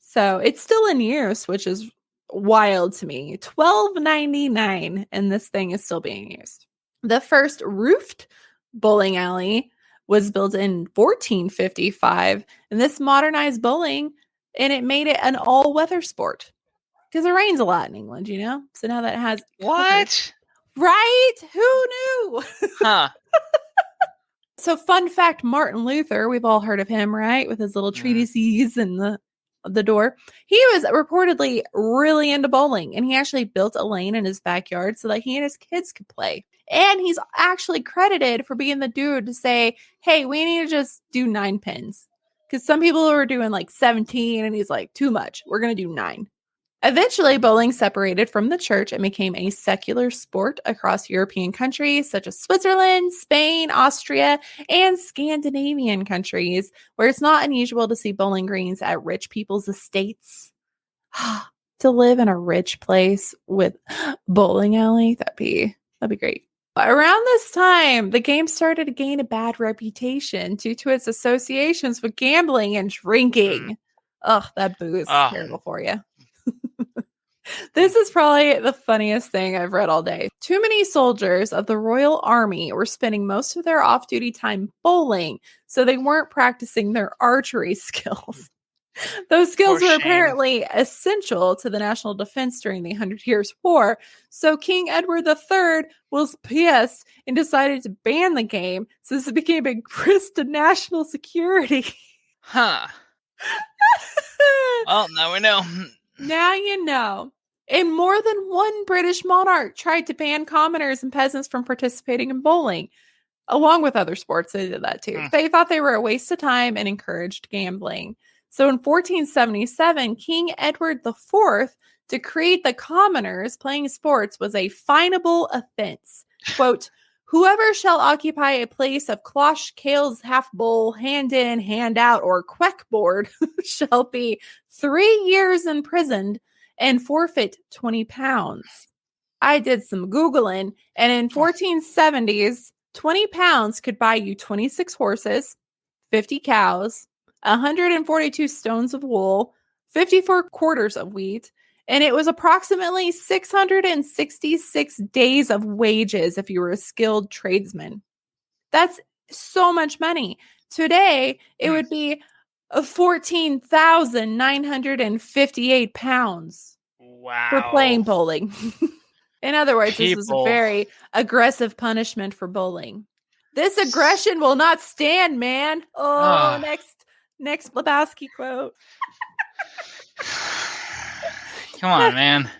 So it's still in use, which is wild to me. 1299, and this thing is still being used. The first roofed bowling alley was built in 1455, and this modernized bowling, and it made it an all-weather sport. Because it rains a lot in England, you know? So now that it has... What? Right? Who knew? Huh. So fun fact, Martin Luther, we've all heard of him, right? With his little treatises and the door. He was reportedly really into bowling, and he actually built a lane in his backyard so that he and his kids could play. And he's actually credited for being the dude to say, hey, we need to just do 9 pins. Because some people were doing like 17, and he's like, too much. We're going to do 9. Eventually, bowling separated from the church and became a secular sport across European countries such as Switzerland, Spain, Austria, and Scandinavian countries, where it's not unusual to see bowling greens at rich people's estates. To live in a rich place with bowling alley, that'd be great. Around this time, the game started to gain a bad reputation due to its associations with gambling and drinking. Ugh, that booze is terrible for you. This is probably the funniest thing I've read all day. Too many soldiers of the Royal Army were spending most of their off-duty time bowling, so they weren't practicing their archery skills. Those skills were apparently essential to the national defense during the 100 Years' War, so King Edward III was pissed and decided to ban the game since it became a risk to national security. Huh. Well, now we know. Now you know. And more than one British monarch tried to ban commoners and peasants from participating in bowling, along with other sports. They did that too. They thought they were a waste of time and encouraged gambling. So in 1477, King Edward IV decreed that commoners playing sports was a finable offense. Quote, whoever shall occupy a place of cloche, cales, half bowl, hand in, hand out, or queck board shall be 3 years imprisoned and forfeit 20 pounds. I did some Googling, and in 1470s, 20 pounds could buy you 26 horses, 50 cows, 142 stones of wool, 54 quarters of wheat, and it was approximately 666 days of wages if you were a skilled tradesman. That's so much money. Today, it would be 14,958 pounds. Wow. For playing bowling. In other words, this was a very aggressive punishment for bowling. This aggression will not stand, man. Oh, next Lebowski quote. Come on, man.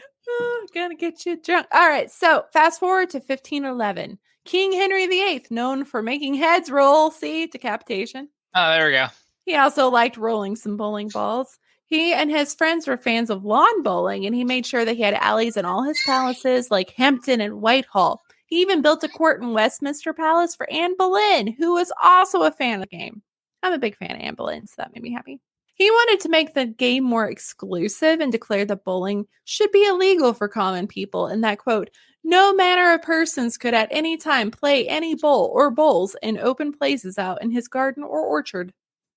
Gonna get you drunk. All right, so fast forward to 1511. King Henry VIII, known for making heads roll, see, decapitation. Oh, there we go. He also liked rolling some bowling balls. He and his friends were fans of lawn bowling, and he made sure that he had alleys in all his palaces, like Hampton and Whitehall. He even built a court in Westminster Palace for Anne Boleyn, who was also a fan of the game. I'm a big fan of Anne Boleyn, so that made me happy. He wanted to make the game more exclusive and declared that bowling should be illegal for common people, and that, quote, no manner of persons could at any time play any bowl or bowls in open places out in his garden or orchard.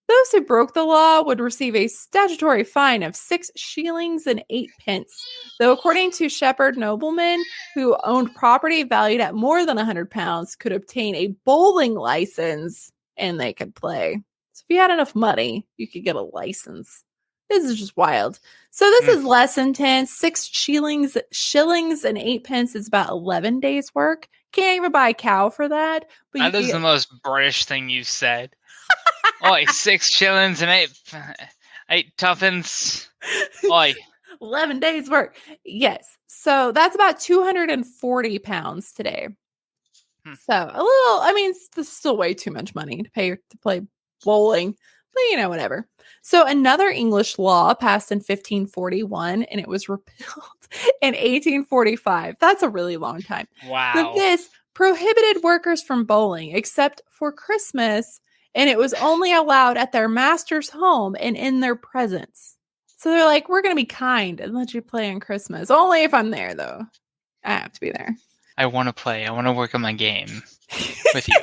Those who broke the law would receive a statutory fine of 6 shillings and 8 pence, though according to shepherd noblemen who owned property valued at more than £100 could obtain a bowling license and they could play. So if you had enough money, you could get a license. This is just wild. So this is less intense. 6 shillings and 8 pence is about 11 days work. Can't even buy a cow for that. But that is the most British thing you said. Oi, 6 shillings and 8 tuppence. Oi. 11 days work. Yes. So that's about 240 pounds today. So a little, I mean, it's still way too much money to pay to play bowling, but whatever. So another English law passed in 1541 and it was repealed in 1845. That's a really long time. Wow. But this prohibited workers from bowling except for Christmas, and it was only allowed at their master's home and in their presence. So they're like, we're going to be kind and let you play on Christmas. Only if I'm there, though. I have to be there. I want to play. I want to work on my game with you.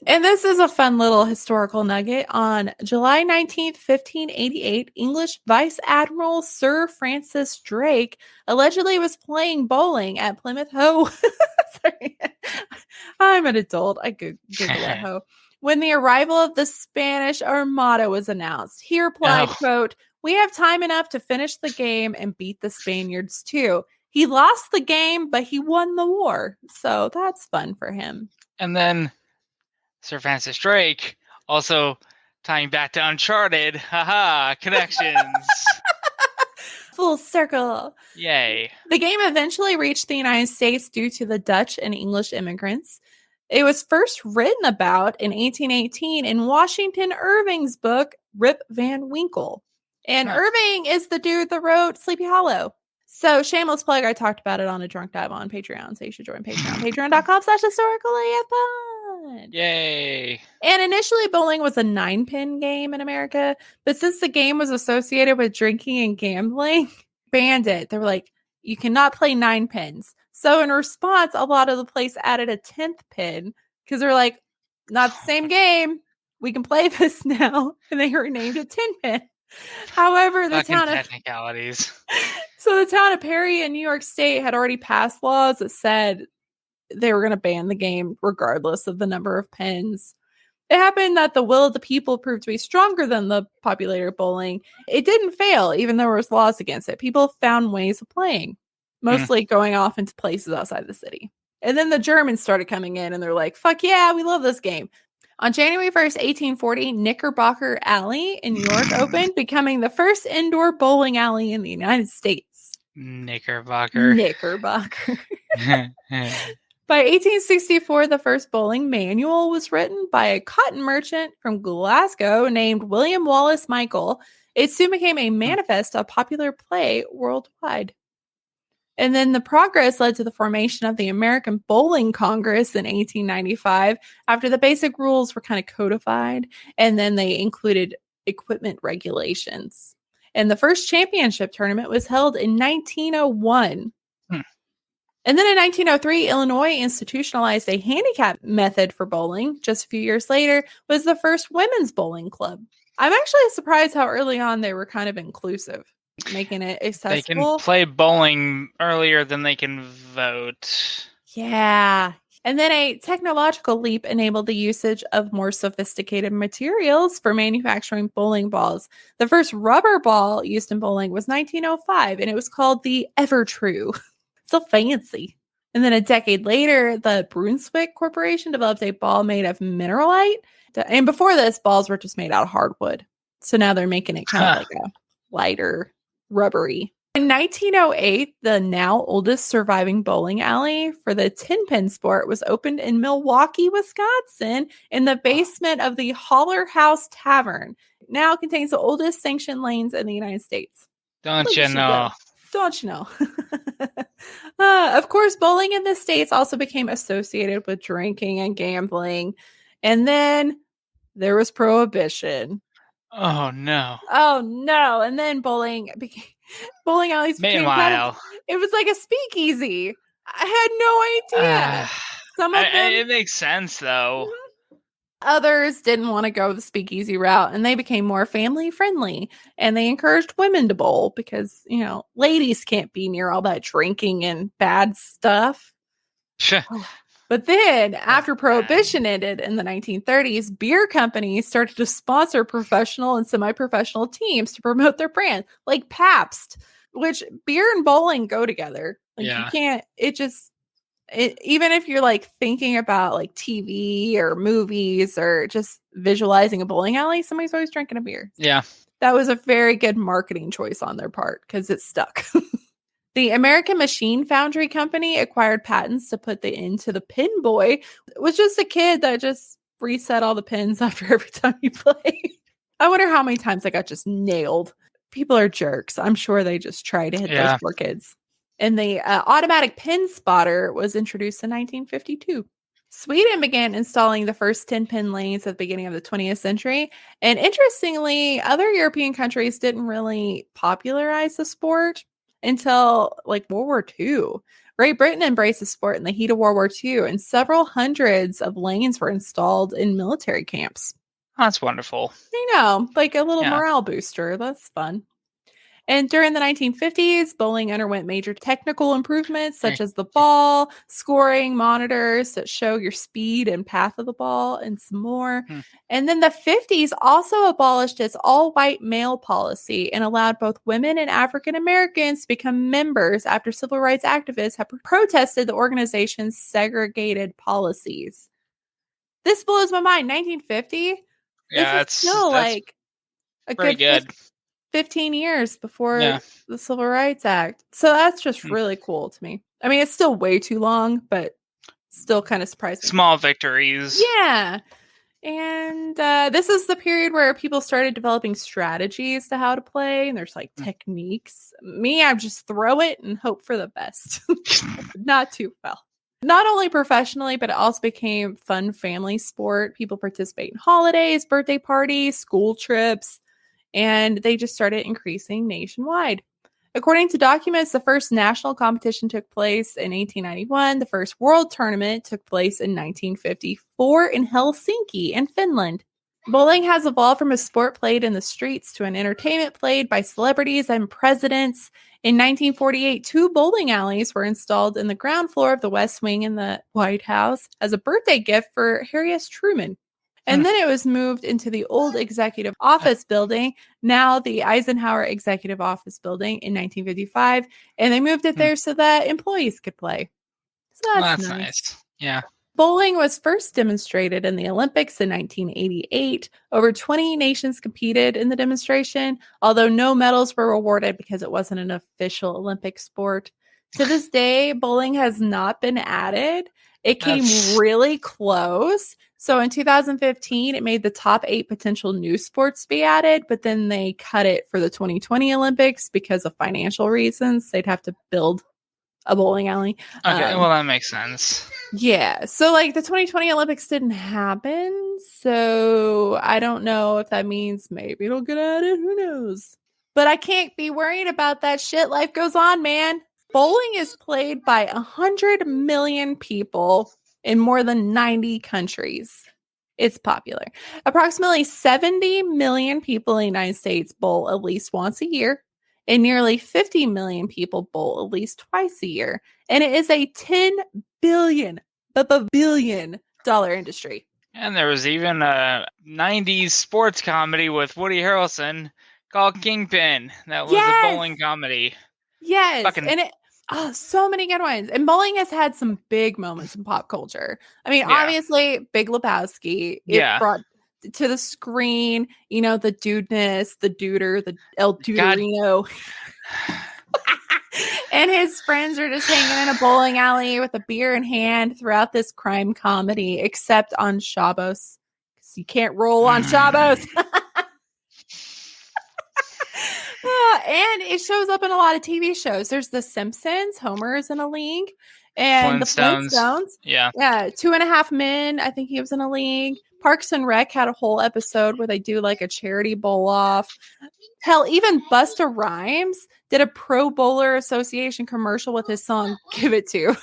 And this is a fun little historical nugget. On July 19th, 1588, English Vice Admiral Sir Francis Drake allegedly was playing bowling at Plymouth Hoe. Sorry. I'm an adult. I could Google that hoe. When the arrival of the Spanish Armada was announced, he replied, quote, "We have time enough to finish the game and beat the Spaniards too." He lost the game, but he won the war. So that's fun for him. And then Sir Francis Drake also tying back to Uncharted. Haha, connections. Full circle. Yay. The game eventually reached the United States due to the Dutch and English immigrants. It was first written about in 1818 in Washington Irving's book, Rip Van Winkle. And Irving is the dude that wrote Sleepy Hollow. So shameless plug, I talked about it on a drunk dive on Patreon, so you should join Patreon. Patreon.com/historicallyfun. Yay. And initially bowling was a 9-pin game in America, but since the game was associated with drinking and gambling, banned it. They were like, you cannot play 9 pins. So in response, a lot of the place added a 10th pin because they're like, not the same game. We can play this now. And they renamed it 10-pin. However, the town of technicalities. So the town of Perry in New York State had already passed laws that said they were going to ban the game regardless of the number of pins. It happened that the will of the people proved to be stronger than the popularity of bowling. It didn't fail, even though there was laws against it. People found ways of playing, mostly going off into places outside the city. And then the Germans started coming in and they're like, fuck yeah, we love this game. On January 1st, 1840, Knickerbocker Alley in New York opened, becoming the first indoor bowling alley in the United States. Knickerbocker. By 1864, the first bowling manual was written by a cotton merchant from Glasgow named William Wallace Michael. It soon became a manifest of popular play worldwide. And then the progress led to the formation of the American Bowling Congress in 1895 after the basic rules were kind of codified, and then they included equipment regulations. And the first championship tournament was held in 1901. And then in 1903, Illinois institutionalized a handicap method for bowling. Just a few years later was the first women's bowling club. I'm actually surprised how early on they were kind of inclusive, making it accessible. They can play bowling earlier than they can vote. Yeah. And then a technological leap enabled the usage of more sophisticated materials for manufacturing bowling balls. The first rubber ball used in bowling was 1905, and it was called the Evertrue. So fancy. And then a decade later, the Brunswick Corporation developed a ball made of mineralite. And before this, balls were just made out of hardwood. So now they're making it kind of like a lighter, rubbery. In 1908, the now oldest surviving bowling alley for the 10-pin sport was opened in Milwaukee, Wisconsin, in the basement of the Holler House Tavern. It now contains the oldest sanctioned lanes in the United States. Don't you know? Don't you know? Of course, bowling in the States also became associated with drinking and gambling. And then there was prohibition. Oh, no. Oh, no. And then bowling alleys became it was like a speakeasy. I had no idea. Some of them, it makes sense, though. Others didn't want to go the speakeasy route, and they became more family friendly, and they encouraged women to bowl because, ladies can't be near all that drinking and bad stuff. But then after prohibition ended in the 1930s, beer companies started to sponsor professional and semi-professional teams to promote their brand, like Pabst, which beer and bowling go together. You can't, even if you're like thinking about like TV or movies or just visualizing a bowling alley, somebody's always drinking a beer. Yeah. That was a very good marketing choice on their part because it stuck. The American Machine Foundry Company acquired patents to put the end to the pin boy. It was just a kid that just reset all the pins after every time you played. I wonder how many times I got just nailed. People are jerks. I'm sure they just try to hit those poor kids. And the automatic pin spotter was introduced in 1952. Sweden began installing the first 10-pin lanes at the beginning of the 20th century. And interestingly, other European countries didn't really popularize the sport until like World War II. Great Britain embraced the sport in the heat of World War II, and several hundreds of lanes were installed in military camps. That's wonderful. You know, like a little morale booster. That's fun. And during the 1950s, bowling underwent major technical improvements, such as the ball, scoring monitors that show your speed and path of the ball, and some more. And then the 50s also abolished its all-white male policy and allowed both women and African Americans to become members after civil rights activists have protested the organization's segregated policies. This blows my mind. 1950? Yeah, it's still like a good 15 years before the Civil Rights Act. So that's just really cool to me. I mean, it's still way too long, but still kind of surprising. Small victories. Yeah. And this is the period where people started developing strategies to how to play. And there's like techniques. Me, I just throw it and hope for the best. Not too well. Not only professionally, but it also became fun family sport. People participate in holidays, birthday parties, school trips. And they just started increasing nationwide. According to documents, the first national competition took place in 1891. The first world tournament took place in 1954 in Helsinki in Finland. Bowling has evolved from a sport played in the streets to an entertainment played by celebrities and presidents. In 1948, 2 bowling alleys were installed in the ground floor of the West Wing in the White House as a birthday gift for Harry S. Truman. And then it was moved into the old executive office building, now the Eisenhower Executive Office building in 1955. And they moved it there so that employees could play. So that's nice. Yeah. Bowling was first demonstrated in the Olympics in 1988. Over 20 nations competed in the demonstration, although no medals were awarded because it wasn't an official Olympic sport. To this day, bowling has not been added. It came really close. So in 2015, it made the top 8 potential new sports to be added, but then they cut it for the 2020 Olympics because of financial reasons. They'd have to build a bowling alley. Okay, well, that makes sense. Yeah. So like the 2020 Olympics didn't happen. So I don't know if that means maybe it'll get added. Who knows? But I can't be worried about that shit. Life goes on, man. Bowling is played by 100 million people in more than 90 countries. It's popular. Approximately 70 million people in the United States bowl at least once a year, and nearly 50 million people bowl at least twice a year. And it is a $10 billion industry. And there was even a 90s sports comedy with Woody Harrelson called Kingpin. That was a bowling comedy. Yes. And it, so many good ones. And bowling has had some big moments in pop culture. I mean, obviously, Big Lebowski. It brought to the screen, you know, the dudeness, the duder, the El Duderino. And his friends are just hanging in a bowling alley with a beer in hand throughout this crime comedy, except on Shabbos. Because you can't roll on Shabbos. And it shows up in a lot of TV shows. There's The Simpsons, Homer is in a league, and the Flintstones. Yeah, 2.5 Men. I think he was in a league. Parks and Rec had a whole episode where they do like a charity bowl off. Hell, even Busta Rhymes did a Pro Bowler Association commercial with his song "Give It To."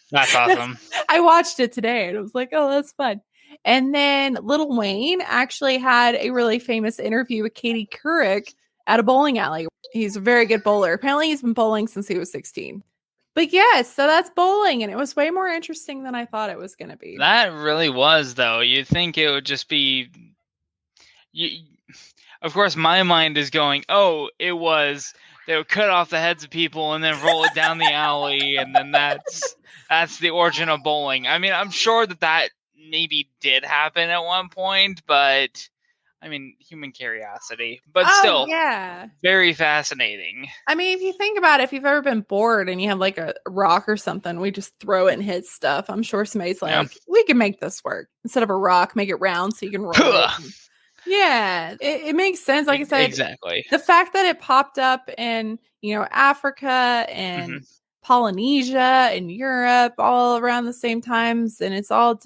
That's awesome. I watched it today and I was like, "Oh, that's fun." And then Lil Wayne actually had a really famous interview with Katie Couric at a bowling alley. He's a very good bowler. Apparently he's been bowling since he was 16. But yes, so that's bowling, and it was way more interesting than I thought it was going to be. That really was, though. You'd think it would just be... Of course, my mind is going, it was... They would cut off the heads of people and then roll it down the alley, and then that's the origin of bowling. I mean, I'm sure that maybe did happen at one point, but I mean, human curiosity, but Oh, still, yeah. very fascinating. I mean, if you think about it, if you've ever been bored and you have like a rock or something, we just throw it and hit stuff. I'm sure somebody's like, we can make this work. Instead of a rock, make it round so you can roll it. Yeah, it makes sense. Like I said, exactly. The fact that it popped up in, Africa and Polynesia and Europe all around the same times, and it's all,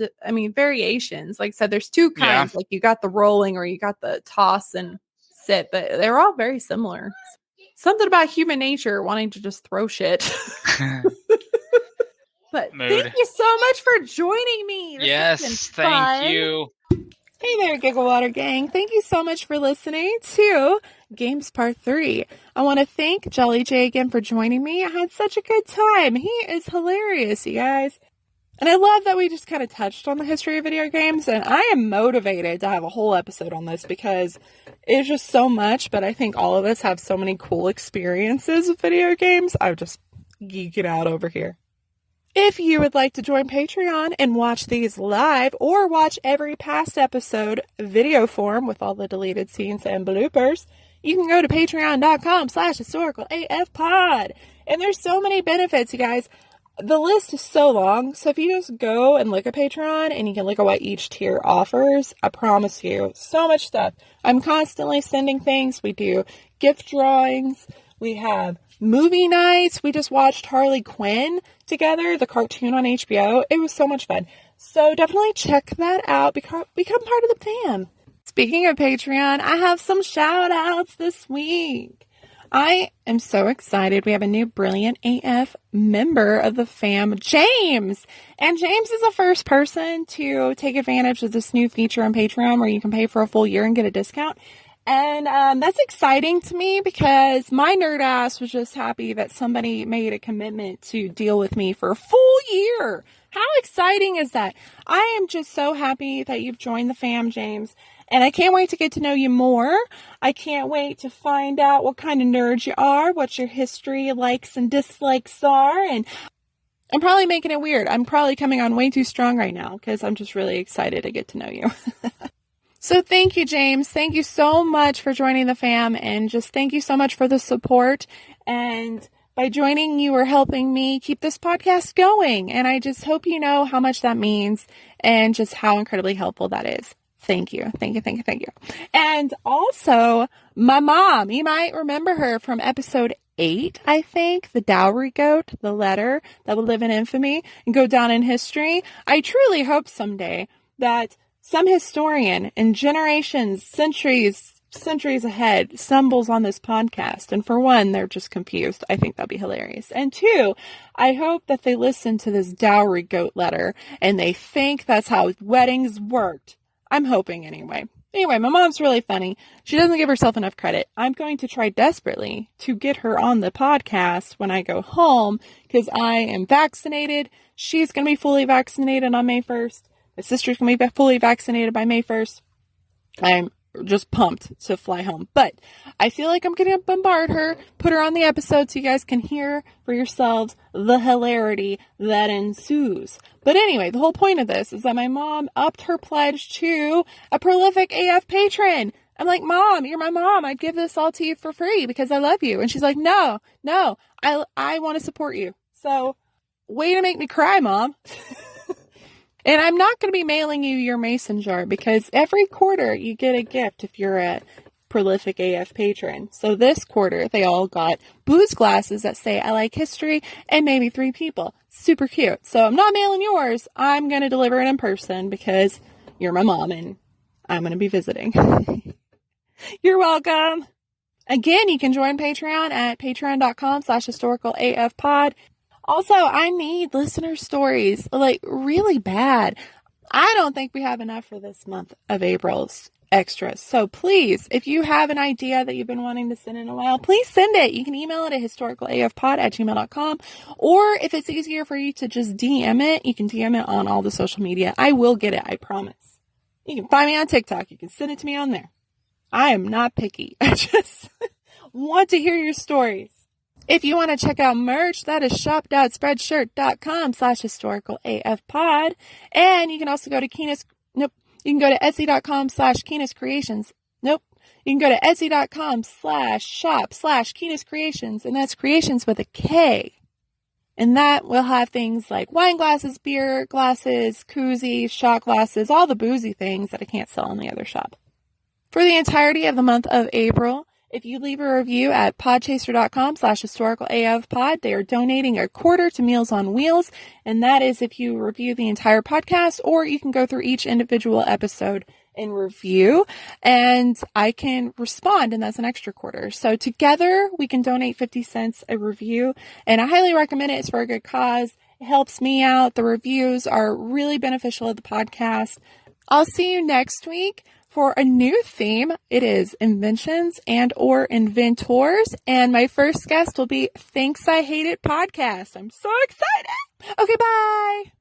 variations. Like I said, there's two kinds. Like you got the rolling or you got the toss and sit, but they're all very similar. Something about human nature wanting to just throw shit. But thank you so much for joining me. Yes, thank you. Hey there, Gigawater Gang. Thank you so much for listening to Games Part 3. I want to thank Jolly J again for joining me. I had such a good time. He is hilarious, you guys. And I love that we just kind of touched on the history of video games, and I am motivated to have a whole episode on this because it's just so much, but I think all of us have so many cool experiences with video games. I'm just geeking out over here. If you would like to join Patreon and watch these live or watch every past episode video form with all the deleted scenes and bloopers, you can go to patreon.com/historicalafpod. And there's so many benefits, you guys. The list is so long, so if you just go and look at Patreon and you can look at what each tier offers, I promise you, so much stuff. I'm constantly sending things. We do gift drawings. We have movie nights. We just watched Harley Quinn together, the cartoon on HBO. It was so much fun. So definitely check that out. Become part of the fam. Speaking of Patreon, I have some shout outs this week. I am so excited. We have a new brilliant AF member of the fam, James. And James is the first person to take advantage of this new feature on Patreon where you can pay for a full year and get a discount. And that's exciting to me because my nerd ass was just happy that somebody made a commitment to deal with me for a full year. How exciting is that? I am just so happy that you've joined the fam, James. And I can't wait to get to know you more. I can't wait to find out what kind of nerd you are, what your history likes and dislikes are. And I'm probably making it weird. I'm probably coming on way too strong right now because I'm just really excited to get to know you. So thank you, James. Thank you so much for joining the fam, and just thank you so much for the support. And by joining, you are helping me keep this podcast going. And I just hope you know how much that means and just how incredibly helpful that is. Thank you. Thank you. Thank you. Thank you. And also my mom, you might remember her from episode 8, I think, the dowry goat, the letter that will live in infamy and go down in history. I truly hope someday that some historian in generations, centuries ahead stumbles on this podcast. And for one, they're just confused. I think that'd be hilarious. And two, I hope that they listen to this dowry goat letter and they think that's how weddings worked. I'm hoping anyway. Anyway, my mom's really funny. She doesn't give herself enough credit. I'm going to try desperately to get her on the podcast when I go home because I am vaccinated. She's going to be fully vaccinated on May 1st. My sister's going to be fully vaccinated by May 1st. I'm just pumped to fly home. But I feel like I'm going to bombard her, put her on the episode so you guys can hear for yourselves the hilarity that ensues. But anyway, the whole point of this is that my mom upped her pledge to a prolific AF patron. I'm like, Mom, you're my mom. I'd give this all to you for free because I love you. And she's like, no, I want to support you. So way to make me cry, Mom. And I'm not going to be mailing you your mason jar because every quarter you get a gift if you're a prolific AF patron. So this quarter, they all got booze glasses that say, I like history, and maybe 3 people. Super cute. So I'm not mailing yours. I'm going to deliver it in person because you're my mom and I'm going to be visiting. You're welcome. Again, you can join Patreon at patreon.com/historicalafpod. Also, I need listener stories, like, really bad. I don't think we have enough for this month of April's extras. So please, if you have an idea that you've been wanting to send in a while, please send it. You can email it at historicalafpod@gmail.com. Or if it's easier for you to just DM it, you can DM it on all the social media. I will get it, I promise. You can find me on TikTok. You can send it to me on there. I am not picky. I just want to hear your stories. If you want to check out merch, that is shop.spreadshirt.com/historicalafpod. And you can also go to you can go to etsy.com/Keenis Creations You can go to etsy.com/shop/Keenest Creations, and that's creations with a K. And that will have things like wine glasses, beer glasses, koozies, shot glasses, all the boozy things that I can't sell in the other shop. For the entirety of the month of April, if you leave a review at podchaser.com/historicalafpod, they are donating a quarter to Meals on Wheels. And that is if you review the entire podcast, or you can go through each individual episode and review, and I can respond, and that's an extra quarter. So together we can donate 50 cents a review, and I highly recommend it. It's for a good cause. It helps me out. The reviews are really beneficial to the podcast. I'll see you next week for a new theme. It is inventions and or inventors, and my first guest will be Thanks I Hate It podcast. I'm so excited. Okay, bye.